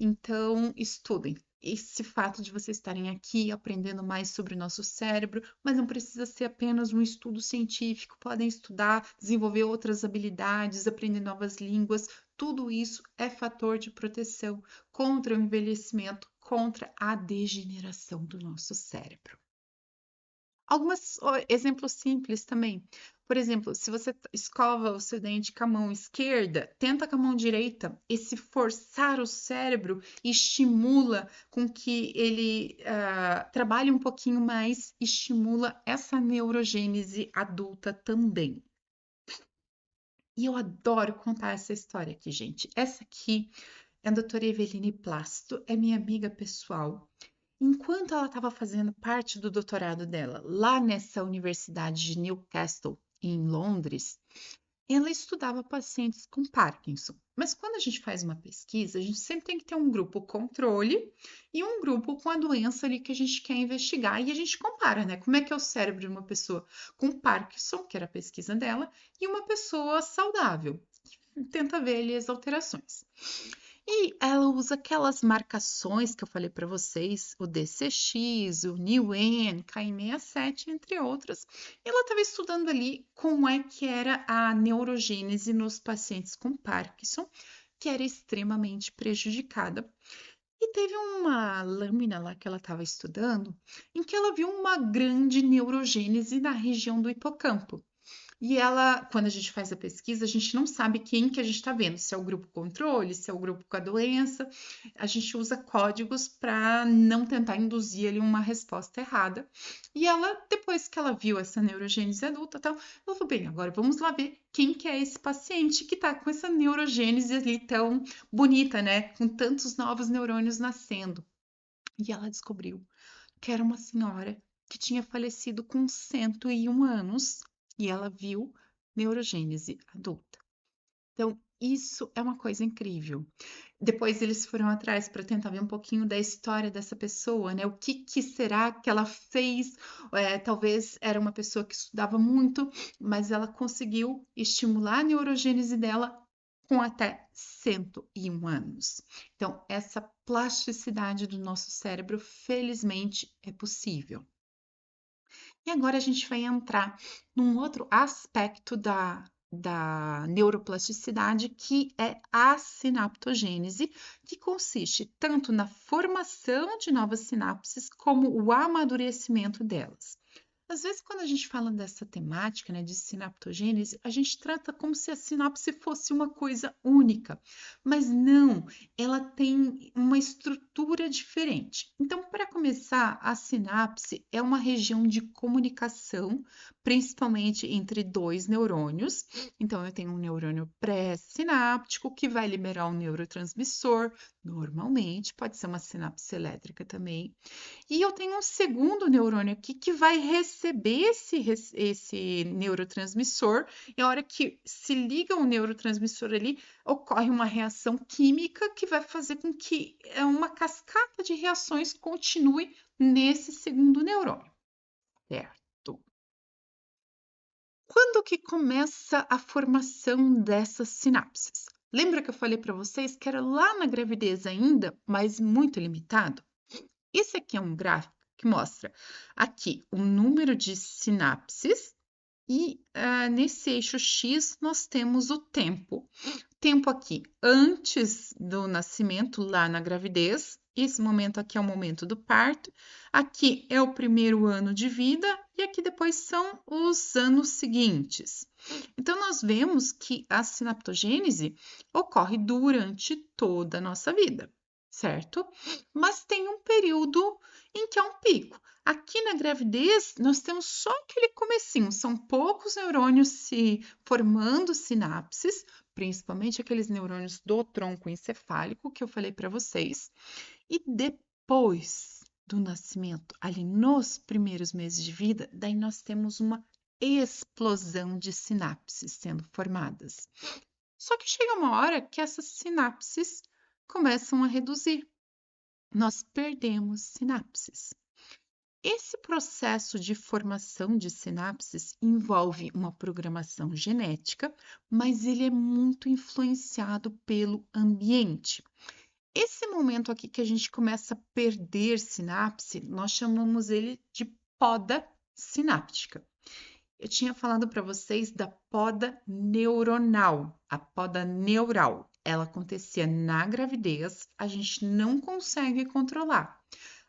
Então, estudem. Esse fato de vocês estarem aqui aprendendo mais sobre o nosso cérebro, mas não precisa ser apenas um estudo científico, podem estudar, desenvolver outras habilidades, aprender novas línguas. Tudo isso é fator de proteção contra o envelhecimento, contra a degeneração do nosso cérebro. Alguns exemplos simples também. Por exemplo, se você escova o seu dente com a mão esquerda, tenta com a mão direita. Esse forçar o cérebro estimula com que ele trabalhe um pouquinho mais, estimula essa neurogênese adulta também. E eu adoro contar essa história aqui, gente. Essa aqui é a doutora Eveline Plácido, é minha amiga pessoal. Enquanto ela estava fazendo parte do doutorado dela lá nessa Universidade de Newcastle, em Londres, ela estudava pacientes com Parkinson. Mas quando a gente faz uma pesquisa, a gente sempre tem que ter um grupo controle e um grupo com a doença ali que a gente quer investigar e a gente compara, né? Como é que é o cérebro de uma pessoa com Parkinson, que era a pesquisa dela, e uma pessoa saudável. Tenta ver ali as alterações. E ela usa aquelas marcações que eu falei para vocês, o DCX, o NeWen, Ki67, entre outras. E ela estava estudando ali como é que era a neurogênese nos pacientes com Parkinson, que era extremamente prejudicada. E teve uma lâmina lá que ela estava estudando, em que ela viu uma grande neurogênese na região do hipocampo. E ela, quando a gente faz a pesquisa, a gente não sabe quem que a gente está vendo, se é o grupo controle, se é o grupo com a doença. A gente usa códigos para não tentar induzir ali uma resposta errada. E ela, depois que ela viu essa neurogênese adulta, tal, ela falou, bem, agora vamos lá ver quem que é esse paciente que está com essa neurogênese ali tão bonita, né? Com tantos novos neurônios nascendo. E ela descobriu que era uma senhora que tinha falecido com 101 anos e ela viu neurogênese adulta. Então, isso é uma coisa incrível. Depois eles foram atrás para tentar ver um pouquinho da história dessa pessoa, né? O que será que ela fez? Talvez era uma pessoa que estudava muito, mas ela conseguiu estimular a neurogênese dela com até 101 anos. Então, essa plasticidade do nosso cérebro, felizmente, é possível. E agora a gente vai entrar num outro aspecto da neuroplasticidade, que é a sinaptogênese, que consiste tanto na formação de novas sinapses como o amadurecimento delas. Às vezes, quando a gente fala dessa temática, né, de sinaptogênese, a gente trata como se a sinapse fosse uma coisa única, mas não, ela tem uma estrutura diferente. Então, para começar, a sinapse é uma região de comunicação, principalmente entre dois neurônios. Então, eu tenho um neurônio pré-sináptico que vai liberar um neurotransmissor, normalmente, pode ser uma sinapse elétrica também. E eu tenho um segundo neurônio aqui que vai receber esse neurotransmissor. E a hora que se liga o neurotransmissor ali, ocorre uma reação química que vai fazer com que uma cascata de reações continue nesse segundo neurônio, certo? Quando que começa a formação dessas sinapses? Lembra que eu falei para vocês que era lá na gravidez ainda, mas muito limitado? Esse aqui é um gráfico que mostra aqui o número de sinapses e nesse eixo X nós temos o tempo. Tempo aqui antes do nascimento, lá na gravidez. Esse momento aqui é o momento do parto. Aqui é o primeiro ano de vida e aqui depois são os anos seguintes. Então, nós vemos que a sinaptogênese ocorre durante toda a nossa vida, certo? Mas tem um período em que é um pico. Aqui na gravidez, nós temos só aquele comecinho, são poucos neurônios se formando sinapses, principalmente aqueles neurônios do tronco encefálico que eu falei para vocês. E depois do nascimento, ali nos primeiros meses de vida, daí nós temos uma explosão de sinapses sendo formadas. Só que chega uma hora que essas sinapses começam a reduzir. Nós perdemos sinapses. Esse processo de formação de sinapses envolve uma programação genética, mas ele é muito influenciado pelo ambiente. Esse momento aqui que a gente começa a perder sinapse, nós chamamos ele de poda sináptica. Eu tinha falado para vocês da poda neuronal, a poda neural. Ela acontecia na gravidez, a gente não consegue controlar.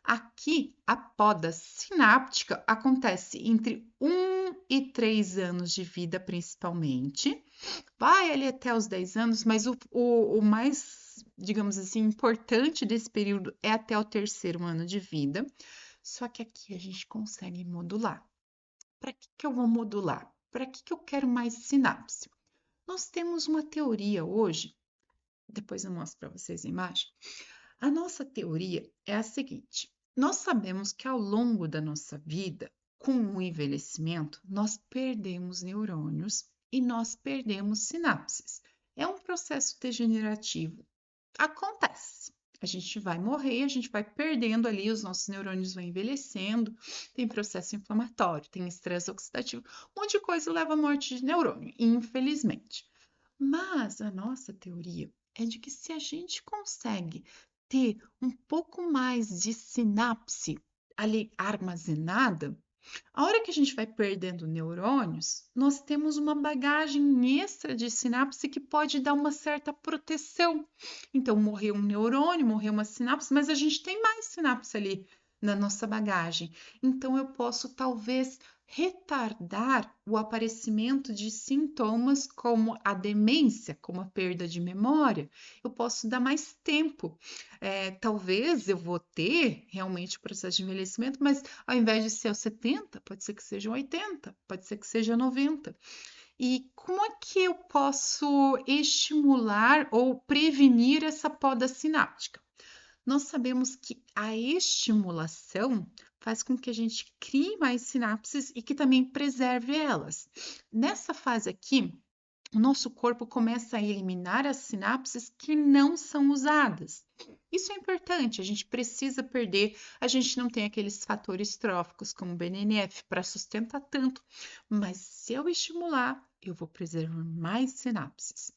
Aqui, a poda sináptica acontece entre 1 e 3 anos de vida, principalmente. Vai ali até os 10 anos, mas o mais, digamos assim, importante desse período é até o terceiro ano de vida. Só que aqui a gente consegue modular. Para que eu vou modular? Para que eu quero mais sinapse? Nós temos uma teoria hoje, depois eu mostro para vocês a imagem. A nossa teoria é a seguinte: nós sabemos que ao longo da nossa vida, com o envelhecimento, nós perdemos neurônios e nós perdemos sinapses. É um processo degenerativo. Acontece. A gente vai morrer, a gente vai perdendo ali, os nossos neurônios vão envelhecendo, tem processo inflamatório, tem estresse oxidativo, um monte de coisa leva à morte de neurônio, infelizmente. Mas a nossa teoria é de que se a gente consegue ter um pouco mais de sinapse ali armazenada, a hora que a gente vai perdendo neurônios, nós temos uma bagagem extra de sinapse que pode dar uma certa proteção. Então, morreu um neurônio, morreu uma sinapse, mas a gente tem mais sinapse ali na nossa bagagem. Então, eu posso talvez retardar o aparecimento de sintomas como a demência, como a perda de memória. Eu posso dar mais tempo. Talvez eu vou ter realmente o processo de envelhecimento, mas ao invés de ser aos 70, pode ser que seja 80, pode ser que seja 90. E como é que eu posso estimular ou prevenir essa poda sináptica? Nós sabemos que a estimulação faz com que a gente crie mais sinapses e que também preserve elas. Nessa fase aqui, o nosso corpo começa a eliminar as sinapses que não são usadas. Isso é importante, a gente precisa perder, a gente não tem aqueles fatores tróficos como o BNF para sustentar tanto, mas se eu estimular, eu vou preservar mais sinapses.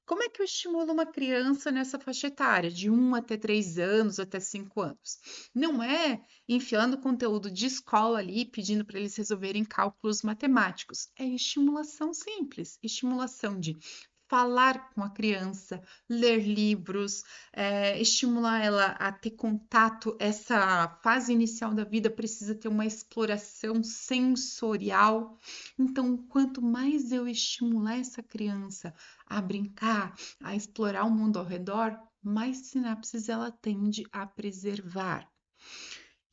Como é que eu estimulo uma criança nessa faixa etária, de 1 até 3 anos, até 5 anos? Não é enfiando conteúdo de escola ali, pedindo para eles resolverem cálculos matemáticos. É estimulação simples, estimulação de falar com a criança, ler livros, estimular ela a ter contato. Essa fase inicial da vida precisa ter uma exploração sensorial. Então, quanto mais eu estimular essa criança a brincar, a explorar o mundo ao redor, mais sinapses ela tende a preservar.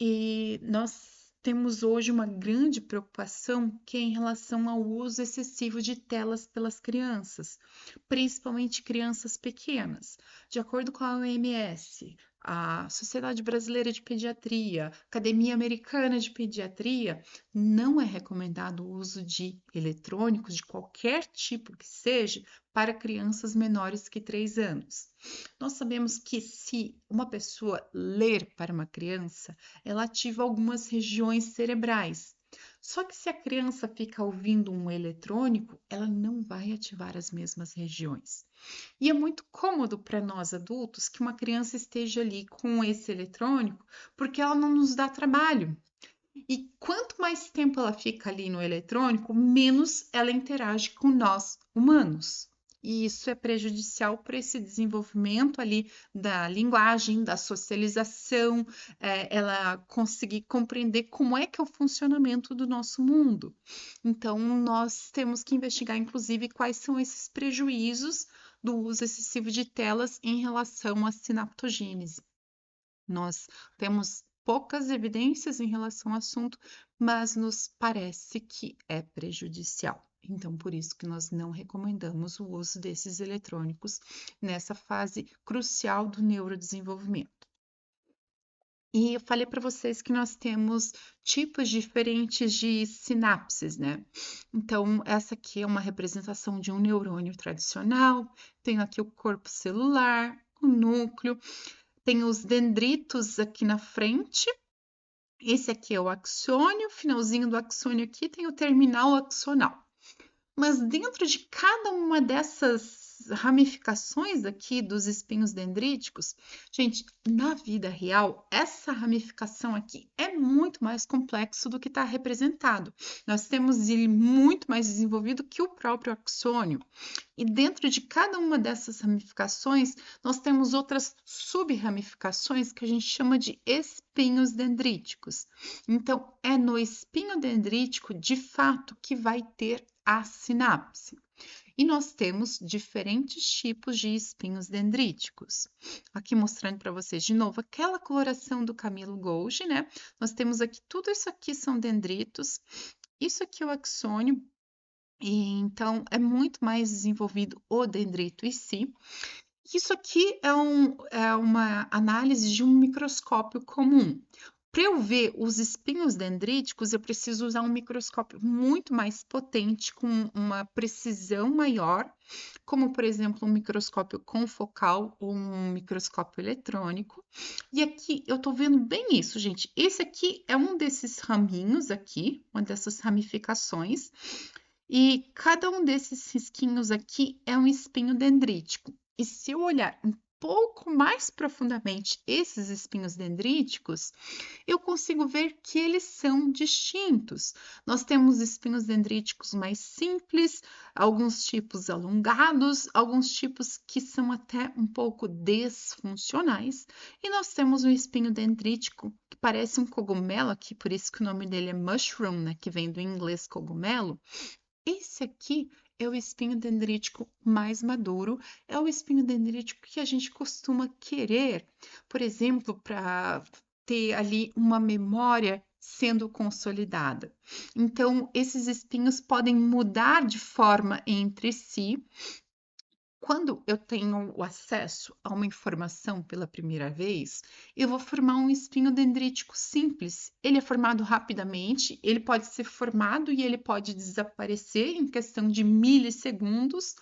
E nós temos hoje uma grande preocupação que é em relação ao uso excessivo de telas pelas crianças, principalmente crianças pequenas. De acordo com a OMS, a Sociedade Brasileira de Pediatria, Academia Americana de Pediatria, não é recomendado o uso de eletrônicos de qualquer tipo que seja para crianças menores que 3 anos. Nós sabemos que se uma pessoa ler para uma criança, ela ativa algumas regiões cerebrais. Só que se a criança fica ouvindo um eletrônico, ela não vai ativar as mesmas regiões. E é muito cômodo para nós adultos que uma criança esteja ali com esse eletrônico, porque ela não nos dá trabalho. E quanto mais tempo ela fica ali no eletrônico, menos ela interage com nós, humanos. E isso é prejudicial para esse desenvolvimento ali da linguagem, da socialização, ela conseguir compreender como é que é o funcionamento do nosso mundo. Então, nós temos que investigar, inclusive, quais são esses prejuízos do uso excessivo de telas em relação à sinaptogênese. Nós temos poucas evidências em relação ao assunto, mas nos parece que é prejudicial. Então, por isso que nós não recomendamos o uso desses eletrônicos nessa fase crucial do neurodesenvolvimento. E eu falei para vocês que nós temos tipos diferentes de sinapses, né? Então, essa aqui é uma representação de um neurônio tradicional. Tenho aqui o corpo celular, o núcleo, tem os dendritos aqui na frente. Esse aqui é o axônio, finalzinho do axônio aqui tem o terminal axonal. Mas dentro de cada uma dessas ramificações aqui dos espinhos dendríticos, gente, na vida real, essa ramificação aqui é muito mais complexo do que está representado. Nós temos ele muito mais desenvolvido que o próprio axônio. E dentro de cada uma dessas ramificações, nós temos outras sub-ramificações que a gente chama de espinhos dendríticos. Então, é no espinho dendrítico, de fato, que vai ter a sinapse. E nós temos diferentes tipos de espinhos dendríticos. Aqui mostrando para vocês de novo aquela coloração do Camilo Golgi, né? Nós temos aqui, tudo isso aqui são dendritos, isso aqui é o axônio, e então é muito mais desenvolvido o dendrito em si. Isso aqui é uma análise de um microscópio comum. Para eu ver os espinhos dendríticos, eu preciso usar um microscópio muito mais potente, com uma precisão maior, como, por exemplo, um microscópio confocal ou um microscópio eletrônico. E aqui eu estou vendo bem isso, gente. Esse aqui é um desses raminhos aqui, uma dessas ramificações, e cada um desses risquinhos aqui é um espinho dendrítico. E se eu olhar pouco mais profundamente esses espinhos dendríticos, eu consigo ver que eles são distintos. Nós temos espinhos dendríticos mais simples, alguns tipos alongados, alguns tipos que são até um pouco desfuncionais, e nós temos um espinho dendrítico que parece um cogumelo aqui, por isso que o nome dele é mushroom, né, que vem do inglês cogumelo. Esse aqui é o espinho dendrítico mais maduro, é o espinho dendrítico que a gente costuma querer, por exemplo, para ter ali uma memória sendo consolidada. Então, esses espinhos podem mudar de forma entre si. Quando eu tenho o acesso a uma informação pela primeira vez, eu vou formar um espinho dendrítico simples. Ele é formado rapidamente, ele pode ser formado e ele pode desaparecer em questão de milissegundos.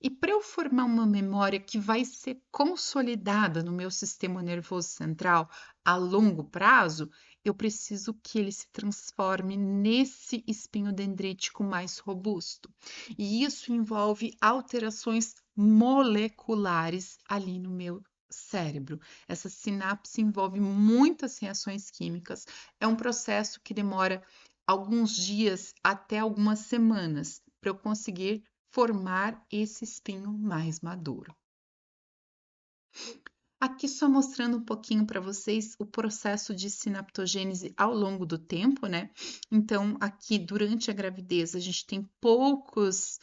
E para eu formar uma memória que vai ser consolidada no meu sistema nervoso central a longo prazo, eu preciso que ele se transforme nesse espinho dendrítico mais robusto. E isso envolve alterações moleculares ali no meu cérebro. Essa sinapse envolve muitas reações químicas. É um processo que demora alguns dias até algumas semanas para eu conseguir formar esse espinho mais maduro. Aqui só mostrando um pouquinho para vocês o processo de sinaptogênese ao longo do tempo, né? Então, aqui durante a gravidez, a gente tem poucas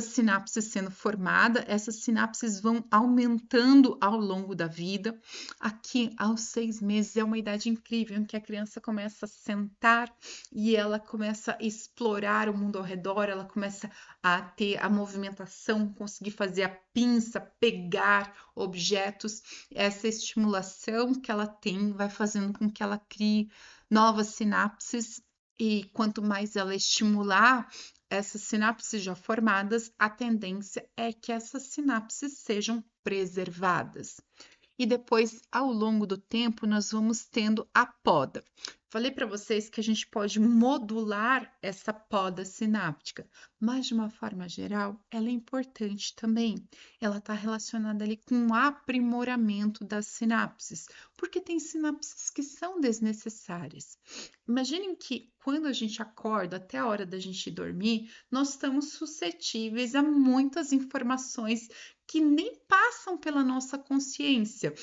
sinapses sendo formadas, essas sinapses vão aumentando ao longo da vida. Aqui, aos 6 meses, é uma idade incrível em que a criança começa a sentar e ela começa a explorar o mundo ao redor, ela começa a ter a movimentação, conseguir fazer a pinça, pegar objetos. Essa estimulação que ela tem vai fazendo com que ela crie novas sinapses, e quanto mais ela estimular essas sinapses já formadas, a tendência é que essas sinapses sejam preservadas. E depois, ao longo do tempo, nós vamos tendo a poda. Falei para vocês que a gente pode modular essa poda sináptica, mas de uma forma geral, ela é importante também. Ela está relacionada ali com o aprimoramento das sinapses, porque tem sinapses que são desnecessárias. Imaginem que quando a gente acorda até a hora da gente dormir, nós estamos suscetíveis a muitas informações que nem passam pela nossa consciência.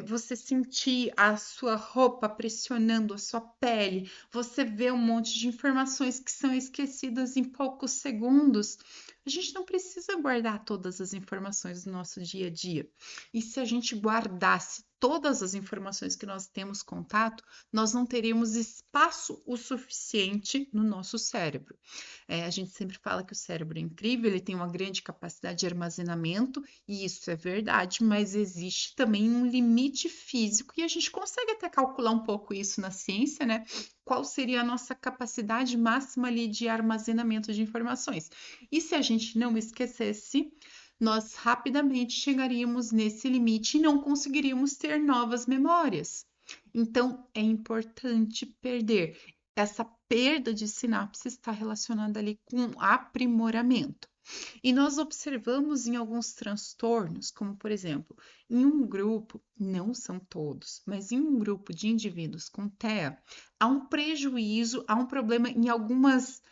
Você sentir a sua roupa pressionando a sua pele, você vê um monte de informações que são esquecidas em poucos segundos. A gente não precisa guardar todas as informações do nosso dia a dia. E se a gente guardasse todas as informações que nós temos contato, nós não teríamos espaço o suficiente no nosso cérebro. A gente sempre fala que o cérebro é incrível, ele tem uma grande capacidade de armazenamento, e isso é verdade, mas existe também um limite físico, e a gente consegue até calcular um pouco isso na ciência, né? Qual seria a nossa capacidade máxima ali de armazenamento de informações. E se a gente não esquecesse, nós rapidamente chegaríamos nesse limite e não conseguiríamos ter novas memórias. Então, é importante perder. Essa perda de sinapse está relacionada ali com aprimoramento. E nós observamos em alguns transtornos, como por exemplo, em um grupo, não são todos, mas em um grupo de indivíduos com TEA, há um prejuízo, há um problema em algumas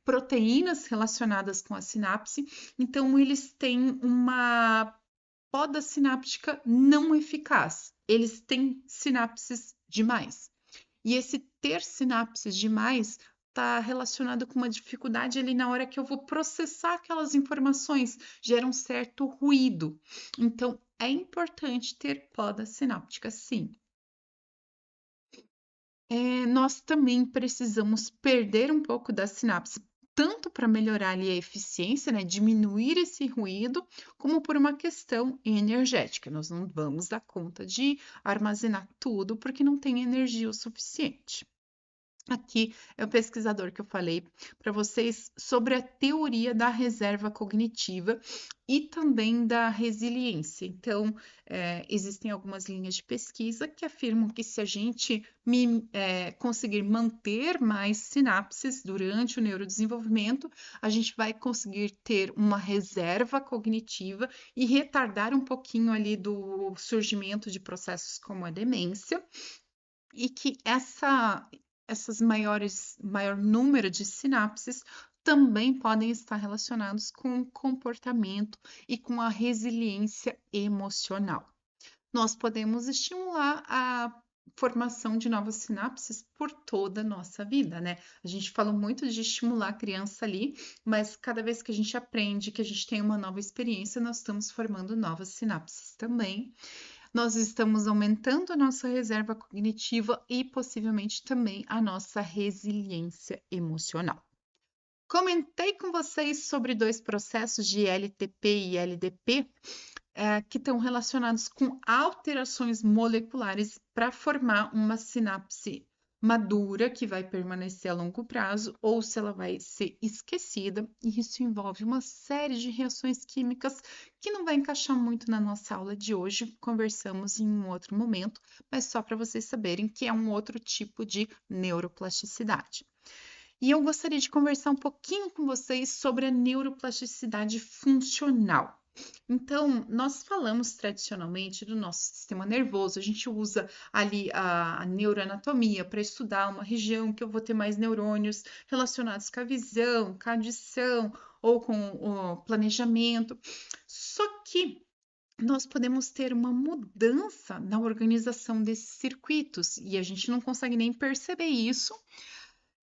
proteínas relacionadas com a sinapse, então eles têm uma poda sináptica não eficaz, eles têm sinapses demais. E esse ter sinapses demais está relacionado com uma dificuldade ali na hora que eu vou processar aquelas informações, gera um certo ruído. Então, é importante ter poda sináptica, sim. Nós também precisamos perder um pouco da sinapse, tanto para melhorar ali a eficiência, né, diminuir esse ruído, como por uma questão energética. Nós não vamos dar conta de armazenar tudo porque não tem energia o suficiente. Aqui é o pesquisador que eu falei para vocês sobre a teoria da reserva cognitiva e também da resiliência. Então, existem algumas linhas de pesquisa que afirmam que se a gente conseguir manter mais sinapses durante o neurodesenvolvimento, a gente vai conseguir ter uma reserva cognitiva e retardar um pouquinho ali do surgimento de processos como a demência e que maior número de sinapses também podem estar relacionados com o comportamento e com a resiliência emocional. Nós podemos estimular a formação de novas sinapses por toda a nossa vida, né? A gente fala muito de estimular a criança ali, mas cada vez que a gente aprende, que a gente tem uma nova experiência, nós estamos formando novas sinapses também. Nós estamos aumentando a nossa reserva cognitiva e possivelmente também a nossa resiliência emocional. Comentei com vocês sobre dois processos de LTP e LDP que estão relacionados com alterações moleculares para formar uma sinapse madura que vai permanecer a longo prazo ou se ela vai ser esquecida, e isso envolve uma série de reações químicas que não vai encaixar muito na nossa aula de hoje, conversamos em um outro momento, mas só para vocês saberem que é um outro tipo de neuroplasticidade. E eu gostaria de conversar um pouquinho com vocês sobre a neuroplasticidade funcional. Então, nós falamos tradicionalmente do nosso sistema nervoso, a gente usa ali a neuroanatomia para estudar uma região que eu vou ter mais neurônios relacionados com a visão, com a audição ou com o planejamento. Só que nós podemos ter uma mudança na organização desses circuitos e a gente não consegue nem perceber isso.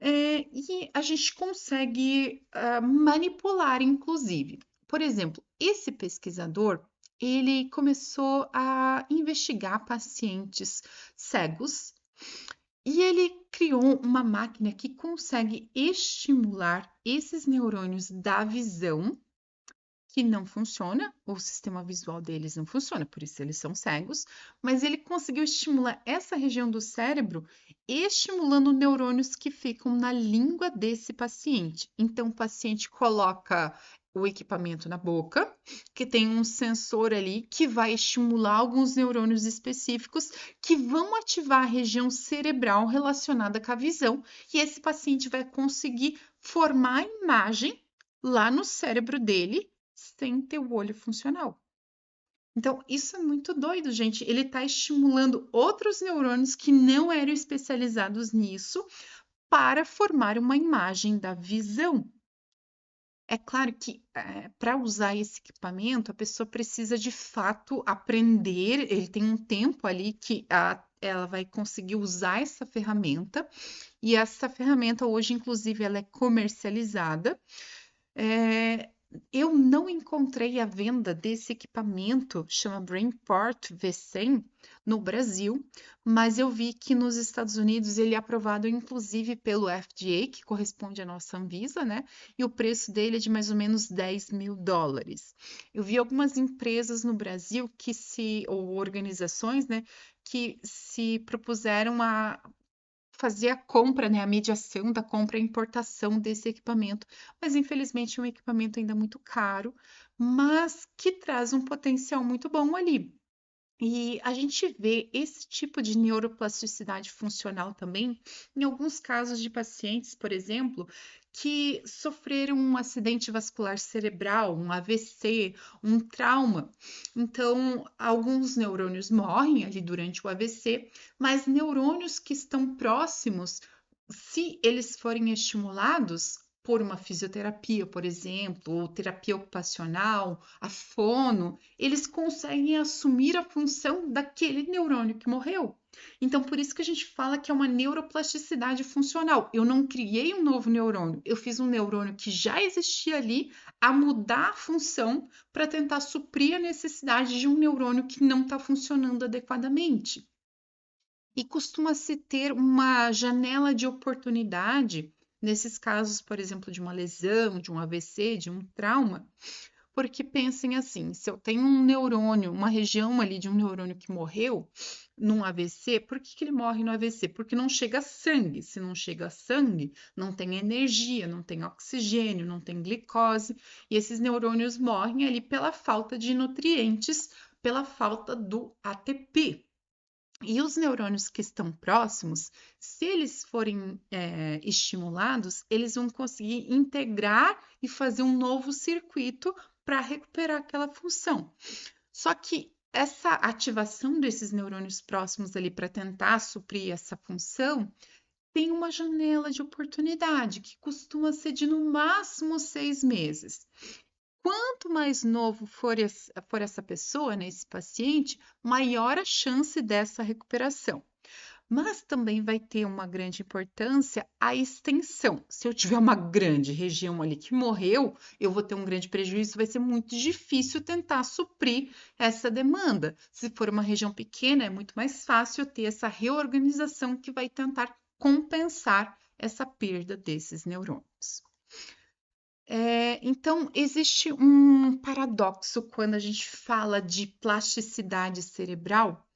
E a gente consegue manipular, inclusive. Por exemplo, esse pesquisador, ele começou a investigar pacientes cegos e ele criou uma máquina que consegue estimular esses neurônios da visão, que não funciona, o sistema visual deles não funciona, por isso eles são cegos, mas ele conseguiu estimular essa região do cérebro, estimulando neurônios que ficam na língua desse paciente. Então, o paciente coloca o equipamento na boca, que tem um sensor ali que vai estimular alguns neurônios específicos que vão ativar a região cerebral relacionada com a visão, e esse paciente vai conseguir formar a imagem lá no cérebro dele sem ter o olho funcional. Então, isso é muito doido, gente. Ele está estimulando outros neurônios que não eram especializados nisso para formar uma imagem da visão. É claro que para usar esse equipamento, a pessoa precisa de fato aprender, ele tem um tempo ali que ela vai conseguir usar essa ferramenta, e essa ferramenta hoje, inclusive, ela é comercializada. Eu não encontrei a venda desse equipamento, chama Brainport V100, no Brasil, mas eu vi que nos Estados Unidos ele é aprovado inclusive pelo FDA, que corresponde à nossa Anvisa, né? E o preço dele é de mais ou menos US$ 10.000. Eu vi algumas empresas no Brasil ou organizações, né, que se propuseram a fazer a compra, né, a mediação da compra e importação desse equipamento, mas infelizmente é um equipamento ainda muito caro, mas que traz um potencial muito bom ali. E a gente vê esse tipo de neuroplasticidade funcional também em alguns casos de pacientes, por exemplo, que sofreram um acidente vascular cerebral, um AVC, um trauma. Então, alguns neurônios morrem ali durante o AVC, mas neurônios que estão próximos, se eles forem estimulados por uma fisioterapia, por exemplo, ou terapia ocupacional, a fono, eles conseguem assumir a função daquele neurônio que morreu. Então, por isso que a gente fala que é uma neuroplasticidade funcional. Eu não criei um novo neurônio, eu fiz um neurônio que já existia ali a mudar a função para tentar suprir a necessidade de um neurônio que não está funcionando adequadamente. E costuma-se ter uma janela de oportunidade nesses casos, por exemplo, de uma lesão, de um AVC, de um trauma, Porque pensem assim, se eu tenho um neurônio, uma região ali de um neurônio que morreu num AVC, por que ele morre no AVC? Porque não chega sangue. Se não chega sangue, não tem energia, não tem oxigênio, não tem glicose, e esses neurônios morrem ali pela falta de nutrientes, pela falta do ATP. E os neurônios que estão próximos, se eles forem estimulados, eles vão conseguir integrar e fazer um novo circuito para recuperar aquela função. Só que essa ativação desses neurônios próximos ali para tentar suprir essa função tem uma janela de oportunidade que costuma ser de no máximo 6 meses. Quanto mais novo for essa pessoa, né, esse paciente, maior a chance dessa recuperação. Mas também vai ter uma grande importância a extensão. Se eu tiver uma grande região ali que morreu, eu vou ter um grande prejuízo, vai ser muito difícil tentar suprir essa demanda. Se for uma região pequena, é muito mais fácil ter essa reorganização que vai tentar compensar essa perda desses neurônios. Então, existe um paradoxo quando a gente fala de plasticidade cerebral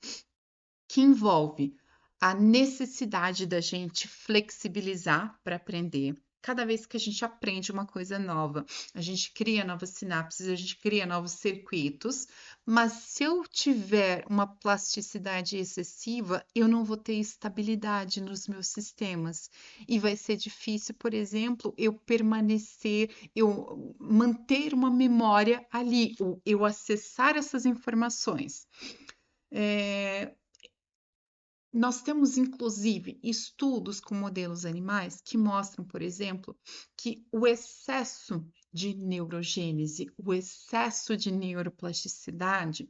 que envolve a necessidade da gente flexibilizar para aprender. Cada vez que a gente aprende uma coisa nova, a gente cria novas sinapses, a gente cria novos circuitos, mas se eu tiver uma plasticidade excessiva, eu não vou ter estabilidade nos meus sistemas e vai ser difícil, por exemplo, eu permanecer, eu manter uma memória ali, ou eu acessar essas informações. Nós temos, inclusive, estudos com modelos animais que mostram, por exemplo, que o excesso de neurogênese, o excesso de neuroplasticidade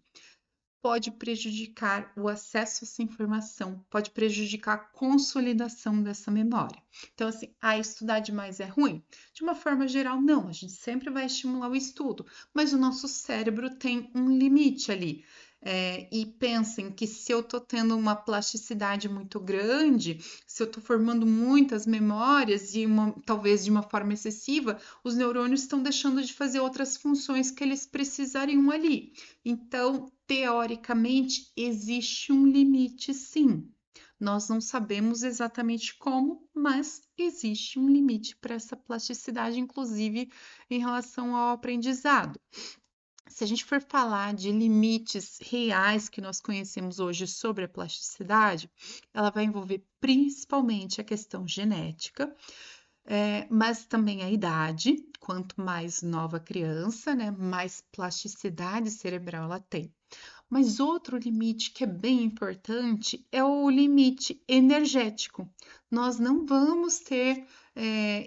pode prejudicar o acesso a essa informação, pode prejudicar a consolidação dessa memória. Então, assim, estudar demais é ruim? De uma forma geral, não. A gente sempre vai estimular o estudo, mas o nosso cérebro tem um limite ali. E pensem que se eu estou tendo uma plasticidade muito grande, se eu estou formando muitas memórias e talvez de uma forma excessiva, os neurônios estão deixando de fazer outras funções que eles precisariam ali. Então, teoricamente, existe um limite, sim. Nós não sabemos exatamente como, mas existe um limite para essa plasticidade, inclusive em relação ao aprendizado. Se a gente for falar de limites reais que nós conhecemos hoje sobre a plasticidade, ela vai envolver principalmente a questão genética, mas também a idade. Quanto mais nova a criança, né, mais plasticidade cerebral ela tem. Mas outro limite que é bem importante é o limite energético. Nós não vamos ter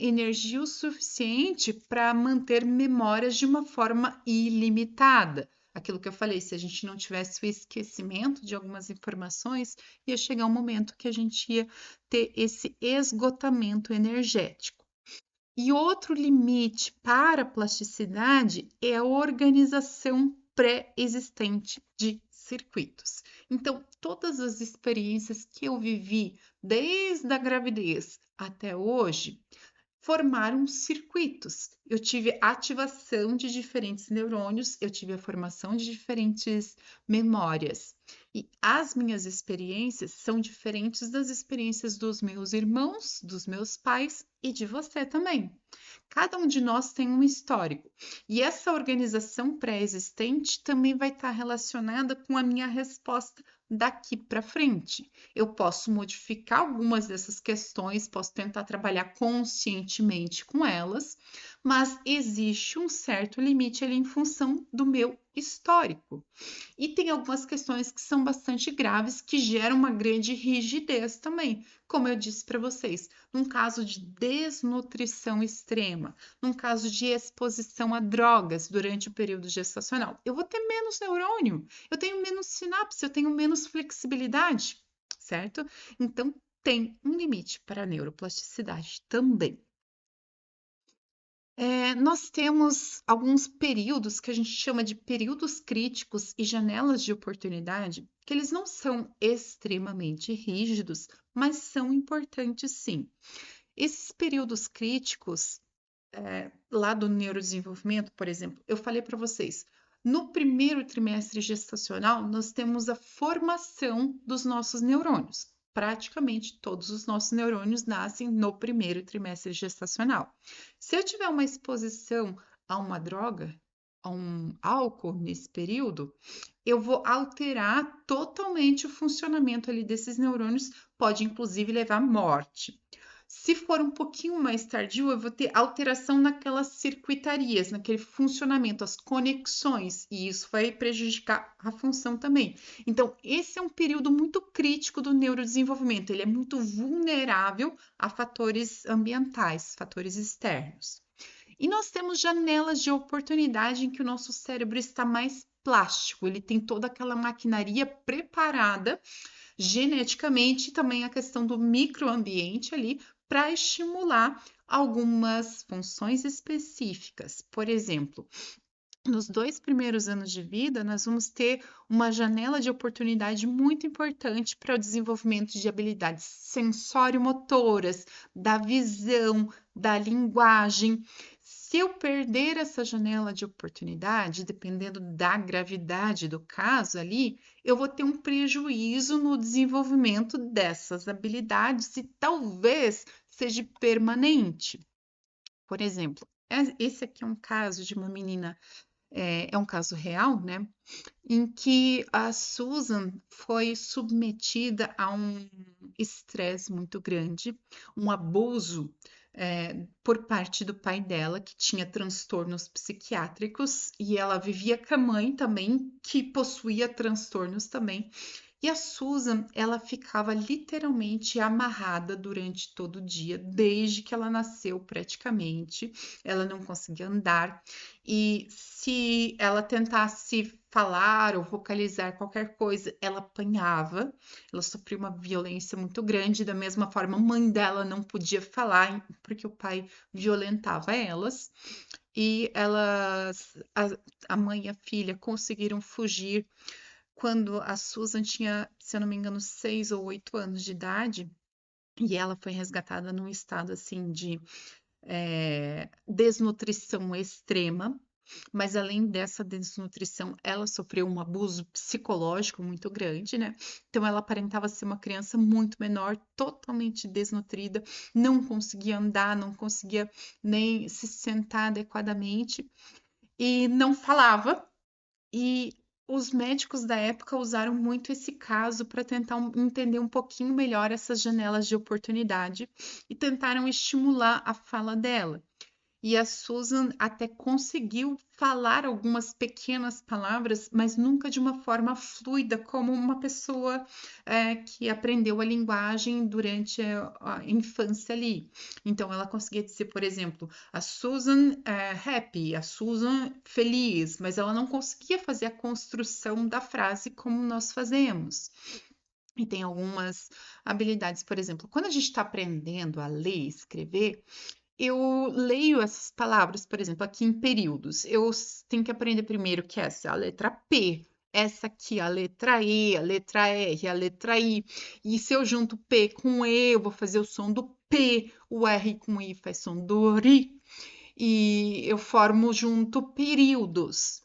energia o suficiente para manter memórias de uma forma ilimitada. Aquilo que eu falei, se a gente não tivesse o esquecimento de algumas informações, ia chegar um momento que a gente ia ter esse esgotamento energético. E outro limite para a plasticidade é a organização pré-existente de circuitos. Então, todas as experiências que eu vivi desde a gravidez até hoje formaram circuitos. Eu tive ativação de diferentes neurônios, eu tive a formação de diferentes memórias. E as minhas experiências são diferentes das experiências dos meus irmãos, dos meus pais e de você também. Cada um de nós tem um histórico, e essa organização pré-existente também vai estar relacionada com a minha resposta daqui para frente. Eu posso modificar algumas dessas questões, posso tentar trabalhar conscientemente com elas, mas existe um certo limite ali em função do meu histórico. E tem algumas questões que são bastante graves, que geram uma grande rigidez também, como eu disse para vocês, num caso de desnutrição extrema, num caso de exposição a drogas durante o período gestacional, eu vou ter menos neurônio, eu tenho menos sinapse, eu tenho menos flexibilidade, certo? Então, tem um limite para a neuroplasticidade também. Nós temos alguns períodos que a gente chama de períodos críticos e janelas de oportunidade, que eles não são extremamente rígidos, mas são importantes sim. Esses períodos críticos lá do neurodesenvolvimento, por exemplo, eu falei para vocês, no primeiro trimestre gestacional, nós temos a formação dos nossos neurônios. Praticamente todos os nossos neurônios nascem no primeiro trimestre gestacional. Se eu tiver uma exposição a uma droga, a um álcool nesse período, eu vou alterar totalmente o funcionamento ali desses neurônios, pode inclusive levar à morte. Se for um pouquinho mais tardio, eu vou ter alteração naquelas circuitarias, naquele funcionamento, as conexões, e isso vai prejudicar a função também. Então, esse é um período muito crítico do neurodesenvolvimento, ele é muito vulnerável a fatores ambientais, fatores externos. E nós temos janelas de oportunidade em que o nosso cérebro está mais plástico, ele tem toda aquela maquinaria preparada geneticamente, também a questão do microambiente ali para estimular algumas funções específicas. Por exemplo, nos 2 primeiros anos de vida, nós vamos ter uma janela de oportunidade muito importante para o desenvolvimento de habilidades sensório-motoras, da visão, da linguagem. Se eu perder essa janela de oportunidade, dependendo da gravidade do caso ali, eu vou ter um prejuízo no desenvolvimento dessas habilidades e talvez seja permanente. Por exemplo, esse aqui é um caso de uma menina é um caso real, né? Em que a Susan foi submetida a um estresse muito grande, um abuso por parte do pai dela, que tinha transtornos psiquiátricos, e ela vivia com a mãe também, que possuía transtornos também. E a Susan, ela ficava literalmente amarrada durante todo o dia, desde que ela nasceu praticamente. Ela não conseguia andar. E se ela tentasse falar ou vocalizar qualquer coisa, ela apanhava. Ela sofreu uma violência muito grande. Da mesma forma, a mãe dela não podia falar, porque o pai violentava elas. E elas, a mãe e a filha, conseguiram fugir quando a Susan tinha, se eu não me engano, 6 ou 8 anos de idade, e ela foi resgatada num estado assim de desnutrição extrema, mas além dessa desnutrição, ela sofreu um abuso psicológico muito grande, né? Então ela aparentava ser uma criança muito menor, totalmente desnutrida, não conseguia andar, não conseguia nem se sentar adequadamente e não falava. E os médicos da época usaram muito esse caso para tentar entender um pouquinho melhor essas janelas de oportunidade e tentaram estimular a fala dela. E a Susan até conseguiu falar algumas pequenas palavras, mas nunca de uma forma fluida, como uma pessoa que aprendeu a linguagem durante a infância ali. Então, ela conseguia dizer, por exemplo, a Susan happy, a Susan feliz, mas ela não conseguia fazer a construção da frase como nós fazemos. E tem algumas habilidades, por exemplo, quando a gente está aprendendo a ler e escrever, eu leio essas palavras, por exemplo, aqui em períodos. Eu tenho que aprender primeiro que essa é a letra P, essa aqui a letra E, a letra R, a letra I. E se eu junto P com E, eu vou fazer o som do P, o R com I faz som do RI. E eu formo junto períodos.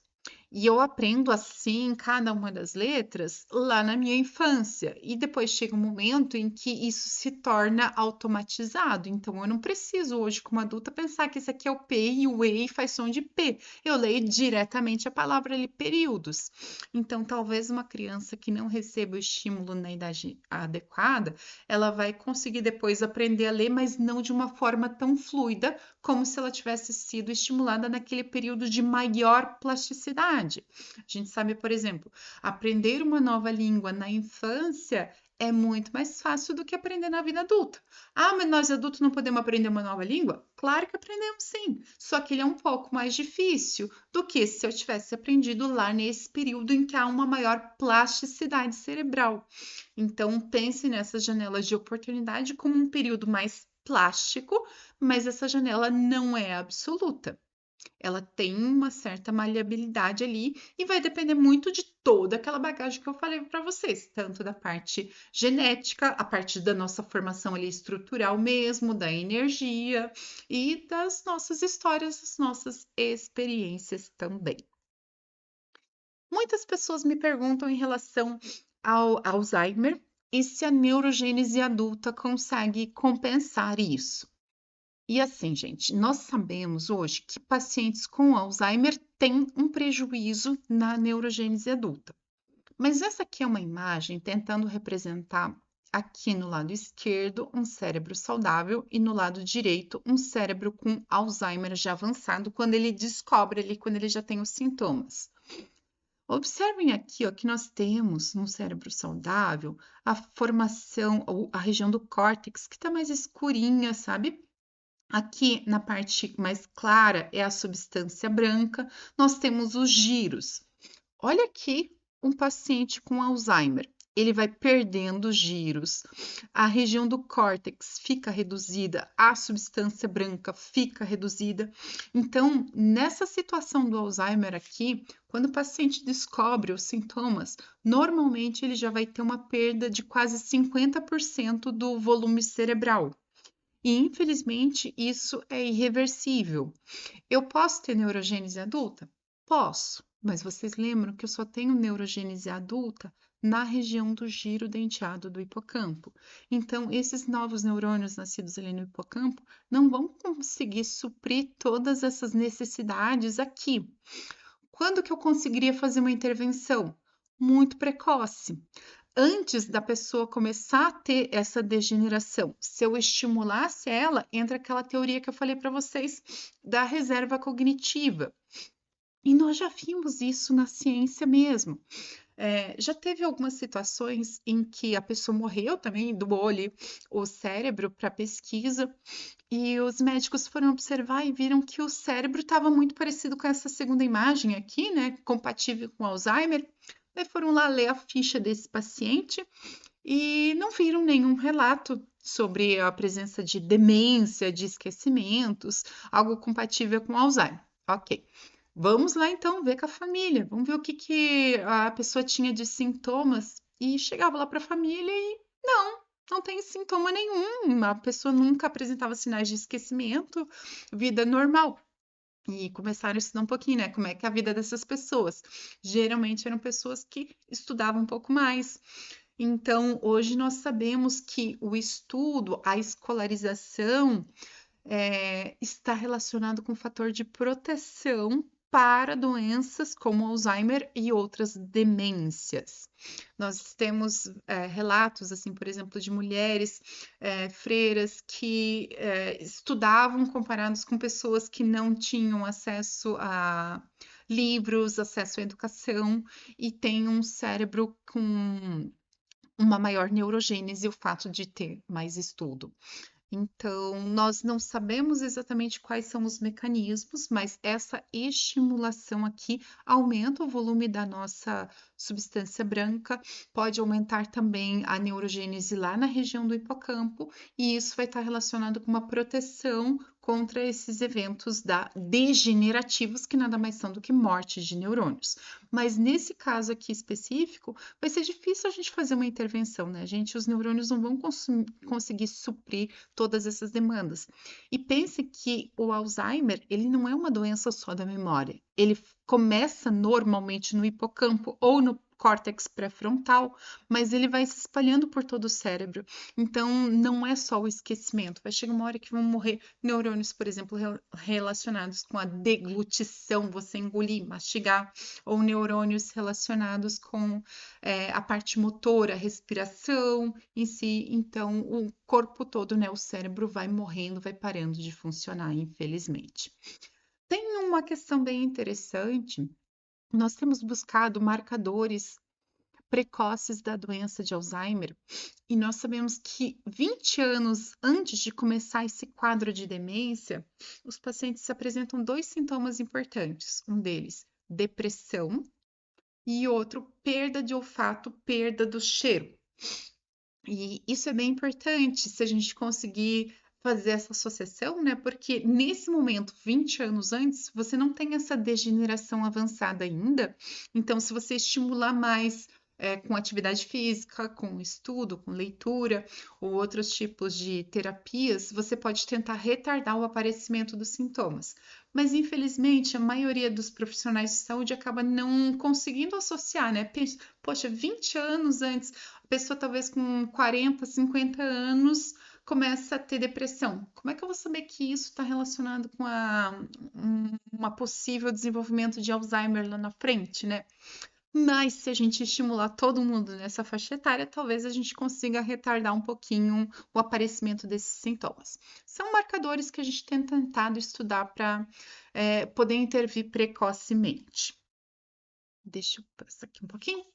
E eu aprendo assim cada uma das letras lá na minha infância. E depois chega um momento em que isso se torna automatizado. Então eu não preciso hoje, como adulta, pensar que esse aqui é o P e o E faz som de P. Eu leio diretamente a palavra ali, períodos. Então, talvez uma criança que não receba o estímulo na idade adequada, ela vai conseguir depois aprender a ler, mas não de uma forma tão fluida como se ela tivesse sido estimulada naquele período de maior plasticidade. A gente sabe, por exemplo, aprender uma nova língua na infância é muito mais fácil do que aprender na vida adulta. Ah, mas nós adultos não podemos aprender uma nova língua? Claro que aprendemos sim, só que ele é um pouco mais difícil do que se eu tivesse aprendido lá nesse período em que há uma maior plasticidade cerebral. Então, pense nessas janelas de oportunidade como um período mais plástico, mas essa janela não é absoluta. Ela tem uma certa maleabilidade ali e vai depender muito de toda aquela bagagem que eu falei para vocês, tanto da parte genética, a parte da nossa formação ali estrutural mesmo, da energia e das nossas histórias, das nossas experiências também. Muitas pessoas me perguntam em relação ao Alzheimer e se a neurogênese adulta consegue compensar isso. E assim, gente, nós sabemos hoje que pacientes com Alzheimer têm um prejuízo na neurogênese adulta. Mas essa aqui é uma imagem tentando representar aqui no lado esquerdo um cérebro saudável e no lado direito um cérebro com Alzheimer já avançado, quando ele descobre ali, quando ele já tem os sintomas. Observem aqui, ó, que nós temos no cérebro saudável a formação, ou a região do córtex, que está mais escurinha, sabe? Aqui na parte mais clara é a substância branca, nós temos os giros. Olha aqui um paciente com Alzheimer. Ele vai perdendo giros, a região do córtex fica reduzida, a substância branca fica reduzida. Então, nessa situação do Alzheimer aqui, quando o paciente descobre os sintomas, normalmente ele já vai ter uma perda de quase 50% do volume cerebral. E, infelizmente, isso é irreversível. Eu posso ter neurogênese adulta? Posso, mas vocês lembram que eu só tenho neurogênese adulta na região do giro denteado do hipocampo. Então, esses novos neurônios nascidos ali no hipocampo não vão conseguir suprir todas essas necessidades aqui. Quando que eu conseguiria fazer uma intervenção? Muito precoce, antes da pessoa começar a ter essa degeneração. Se eu estimulasse ela, entra aquela teoria que eu falei para vocês da reserva cognitiva. E nós já vimos isso na ciência mesmo. Já teve algumas situações em que a pessoa morreu também, doou ali o cérebro para pesquisa, e os médicos foram observar e viram que o cérebro estava muito parecido com essa segunda imagem aqui, né? Compatível com Alzheimer. Daí foram lá ler a ficha desse paciente e não viram nenhum relato sobre a presença de demência, de esquecimentos, algo compatível com Alzheimer. Ok. Vamos lá então ver com a família, vamos ver o que, que a pessoa tinha de sintomas. E chegava lá para a família e não tem sintoma nenhum, a pessoa nunca apresentava sinais de esquecimento, vida normal. E começaram a estudar um pouquinho, né? Como é que é a vida dessas pessoas. Geralmente eram pessoas que estudavam um pouco mais. Então, hoje nós sabemos que o estudo, a escolarização, está relacionado com o fator de proteção para doenças como Alzheimer e outras demências. Nós temos relatos, assim, por exemplo, de mulheres freiras que estudavam comparados com pessoas que não tinham acesso a livros, acesso à educação e têm um cérebro com uma maior neurogênese, o fato de ter mais estudo. Então, nós não sabemos exatamente quais são os mecanismos, mas essa estimulação aqui aumenta o volume da nossa substância branca, pode aumentar também a neurogênese lá na região do hipocampo, e isso vai estar relacionado com uma proteção contra esses eventos degenerativos, que nada mais são do que morte de neurônios. Mas nesse caso aqui específico, vai ser difícil a gente fazer uma intervenção, né, gente? Os neurônios não vão conseguir suprir todas essas demandas. E pense que o Alzheimer, ele não é uma doença só da memória. Ele começa normalmente no hipocampo ou no córtex pré-frontal, mas ele vai se espalhando por todo o cérebro. Então, não é só o esquecimento. Vai chegar uma hora que vão morrer neurônios, por exemplo, relacionados com a deglutição, você engolir, mastigar, ou neurônios relacionados com a parte motora, a respiração em si. Então, o corpo todo, né, o cérebro vai morrendo, vai parando de funcionar, infelizmente. Tem uma questão bem interessante. Nós temos buscado marcadores precoces da doença de Alzheimer e nós sabemos que 20 anos antes de começar esse quadro de demência, os pacientes apresentam dois sintomas importantes. Um deles, depressão, e outro, perda de olfato, perda do cheiro. E isso é bem importante se a gente conseguir fazer essa associação, né? Porque nesse momento, 20 anos antes, você não tem essa degeneração avançada ainda. Então, se você estimular mais com atividade física, com estudo, com leitura ou outros tipos de terapias, você pode tentar retardar o aparecimento dos sintomas. Mas, infelizmente, a maioria dos profissionais de saúde acaba não conseguindo associar, né? Poxa, 20 anos antes, a pessoa talvez com 40, 50 anos começa a ter depressão. Como é que eu vou saber que isso está relacionado com uma possível desenvolvimento de Alzheimer lá na frente, né? Mas se a gente estimular todo mundo nessa faixa etária, talvez a gente consiga retardar um pouquinho o aparecimento desses sintomas. São marcadores que a gente tem tentado estudar para poder intervir precocemente. Deixa eu passar aqui um pouquinho.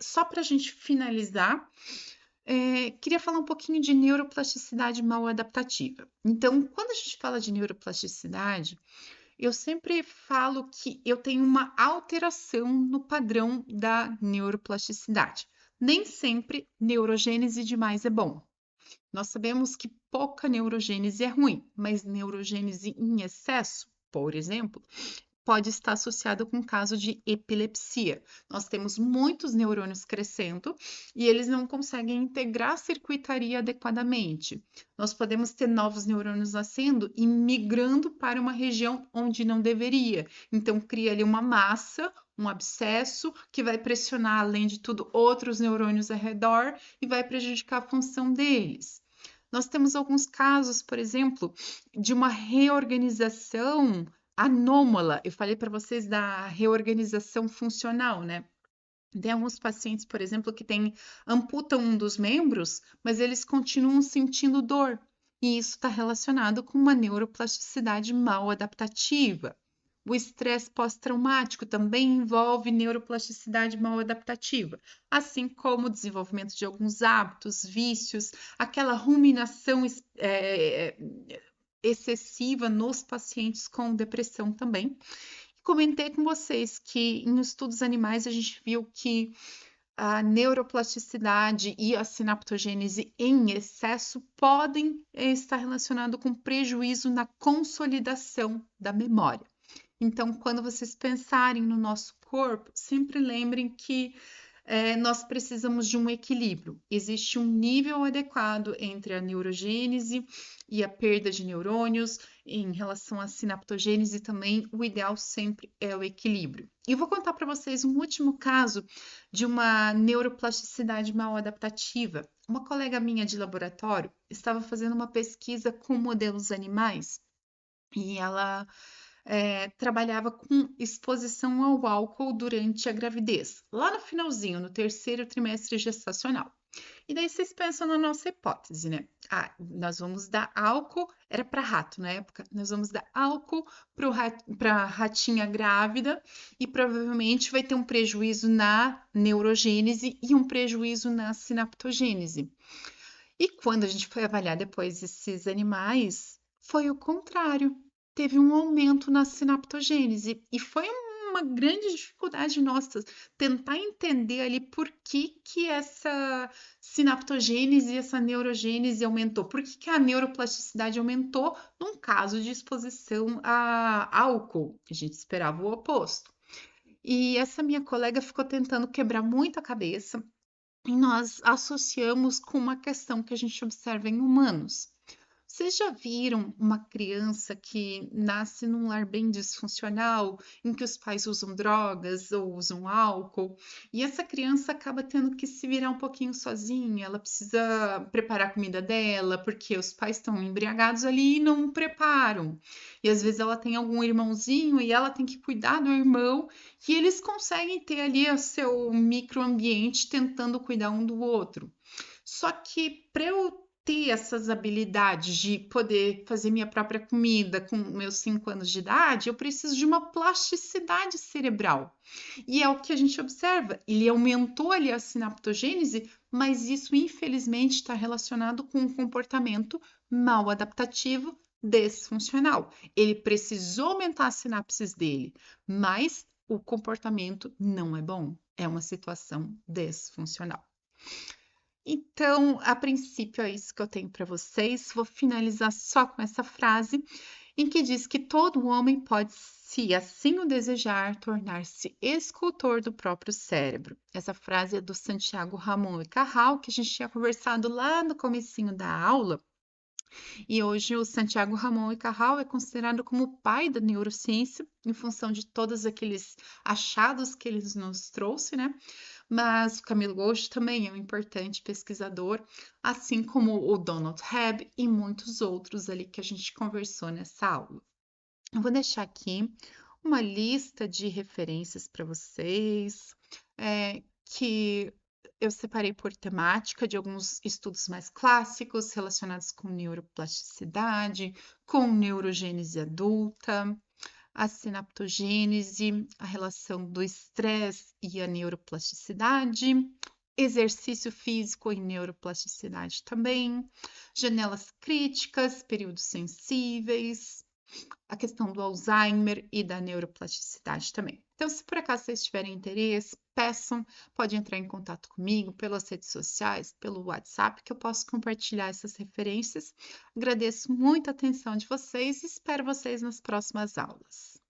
Só para a gente finalizar, queria falar um pouquinho de neuroplasticidade mal adaptativa. Então, quando a gente fala de neuroplasticidade, eu sempre falo que eu tenho uma alteração no padrão da neuroplasticidade. Nem sempre neurogênese demais é bom. Nós sabemos que pouca neurogênese é ruim, mas neurogênese em excesso, por exemplo, pode estar associado com caso de epilepsia. Nós temos muitos neurônios crescendo e eles não conseguem integrar a circuitaria adequadamente. Nós podemos ter novos neurônios nascendo e migrando para uma região onde não deveria. Então, cria ali uma massa, um abscesso, que vai pressionar, além de tudo, outros neurônios ao redor e vai prejudicar a função deles. Nós temos alguns casos, por exemplo, de uma reorganização anômala. Eu falei para vocês da reorganização funcional, né? Tem alguns pacientes, por exemplo, que amputam um dos membros, mas eles continuam sentindo dor. E isso está relacionado com uma neuroplasticidade mal adaptativa. O estresse pós-traumático também envolve neuroplasticidade mal adaptativa, assim como o desenvolvimento de alguns hábitos, vícios, aquela ruminação excessiva nos pacientes com depressão também. Comentei com vocês que em estudos animais a gente viu que a neuroplasticidade e a sinaptogênese em excesso podem estar relacionados com prejuízo na consolidação da memória. Então, quando vocês pensarem no nosso corpo, sempre lembrem que nós precisamos de um equilíbrio. Existe um nível adequado entre a neurogênese e a perda de neurônios. Em relação à sinaptogênese também, o ideal sempre é o equilíbrio. E vou contar para vocês um último caso de uma neuroplasticidade mal adaptativa. Uma colega minha de laboratório estava fazendo uma pesquisa com modelos animais e ela trabalhava com exposição ao álcool durante a gravidez, lá no finalzinho, no terceiro trimestre gestacional. E daí vocês pensam na nossa hipótese, né? Ah, nós vamos dar álcool, era para rato na época, nós vamos dar álcool para a ratinha grávida e provavelmente vai ter um prejuízo na neurogênese e um prejuízo na sinaptogênese. E quando a gente foi avaliar depois esses animais, foi o contrário. Teve um aumento na sinaptogênese e foi uma grande dificuldade nossa tentar entender ali por que essa sinaptogênese e essa neurogênese aumentou. Por que a neuroplasticidade aumentou num caso de exposição a álcool? A gente esperava o oposto. E essa minha colega ficou tentando quebrar muito a cabeça e nós associamos com uma questão que a gente observa em humanos. Vocês já viram uma criança que nasce num lar bem disfuncional, em que os pais usam drogas ou usam álcool, e essa criança acaba tendo que se virar um pouquinho sozinha, ela precisa preparar a comida dela, porque os pais estão embriagados ali e não preparam. E às vezes ela tem algum irmãozinho e ela tem que cuidar do irmão, e eles conseguem ter ali o seu microambiente tentando cuidar um do outro. Só que para eu ter essas habilidades de poder fazer minha própria comida com meus 5 anos de idade, eu preciso de uma plasticidade cerebral. E é o que a gente observa. Ele aumentou ali a sinaptogênese, mas isso infelizmente está relacionado com um comportamento mal adaptativo desfuncional. Ele precisou aumentar as sinapses dele, mas o comportamento não é bom. É uma situação desfuncional. Então, a princípio, é isso que eu tenho para vocês. Vou finalizar só com essa frase, em que diz que todo homem pode, se assim o desejar, tornar-se escultor do próprio cérebro. Essa frase é do Santiago Ramon e Cajal, que a gente tinha conversado lá no comecinho da aula. E hoje o Santiago Ramon e Cajal é considerado como o pai da neurociência, em função de todos aqueles achados que ele nos trouxe, né? Mas o Camilo Ghosh também é um importante pesquisador, assim como o Donald Hebb e muitos outros ali que a gente conversou nessa aula. Eu vou deixar aqui uma lista de referências para vocês, que eu separei por temática de alguns estudos mais clássicos relacionados com neuroplasticidade, com neurogênese adulta, a sinaptogênese, a relação do estresse e a neuroplasticidade, exercício físico e neuroplasticidade também, janelas críticas, períodos sensíveis, a questão do Alzheimer e da neuroplasticidade também. Então, se por acaso vocês tiverem interesse, peçam, pode entrar em contato comigo pelas redes sociais, pelo WhatsApp, que eu posso compartilhar essas referências. Agradeço muito a atenção de vocês e espero vocês nas próximas aulas.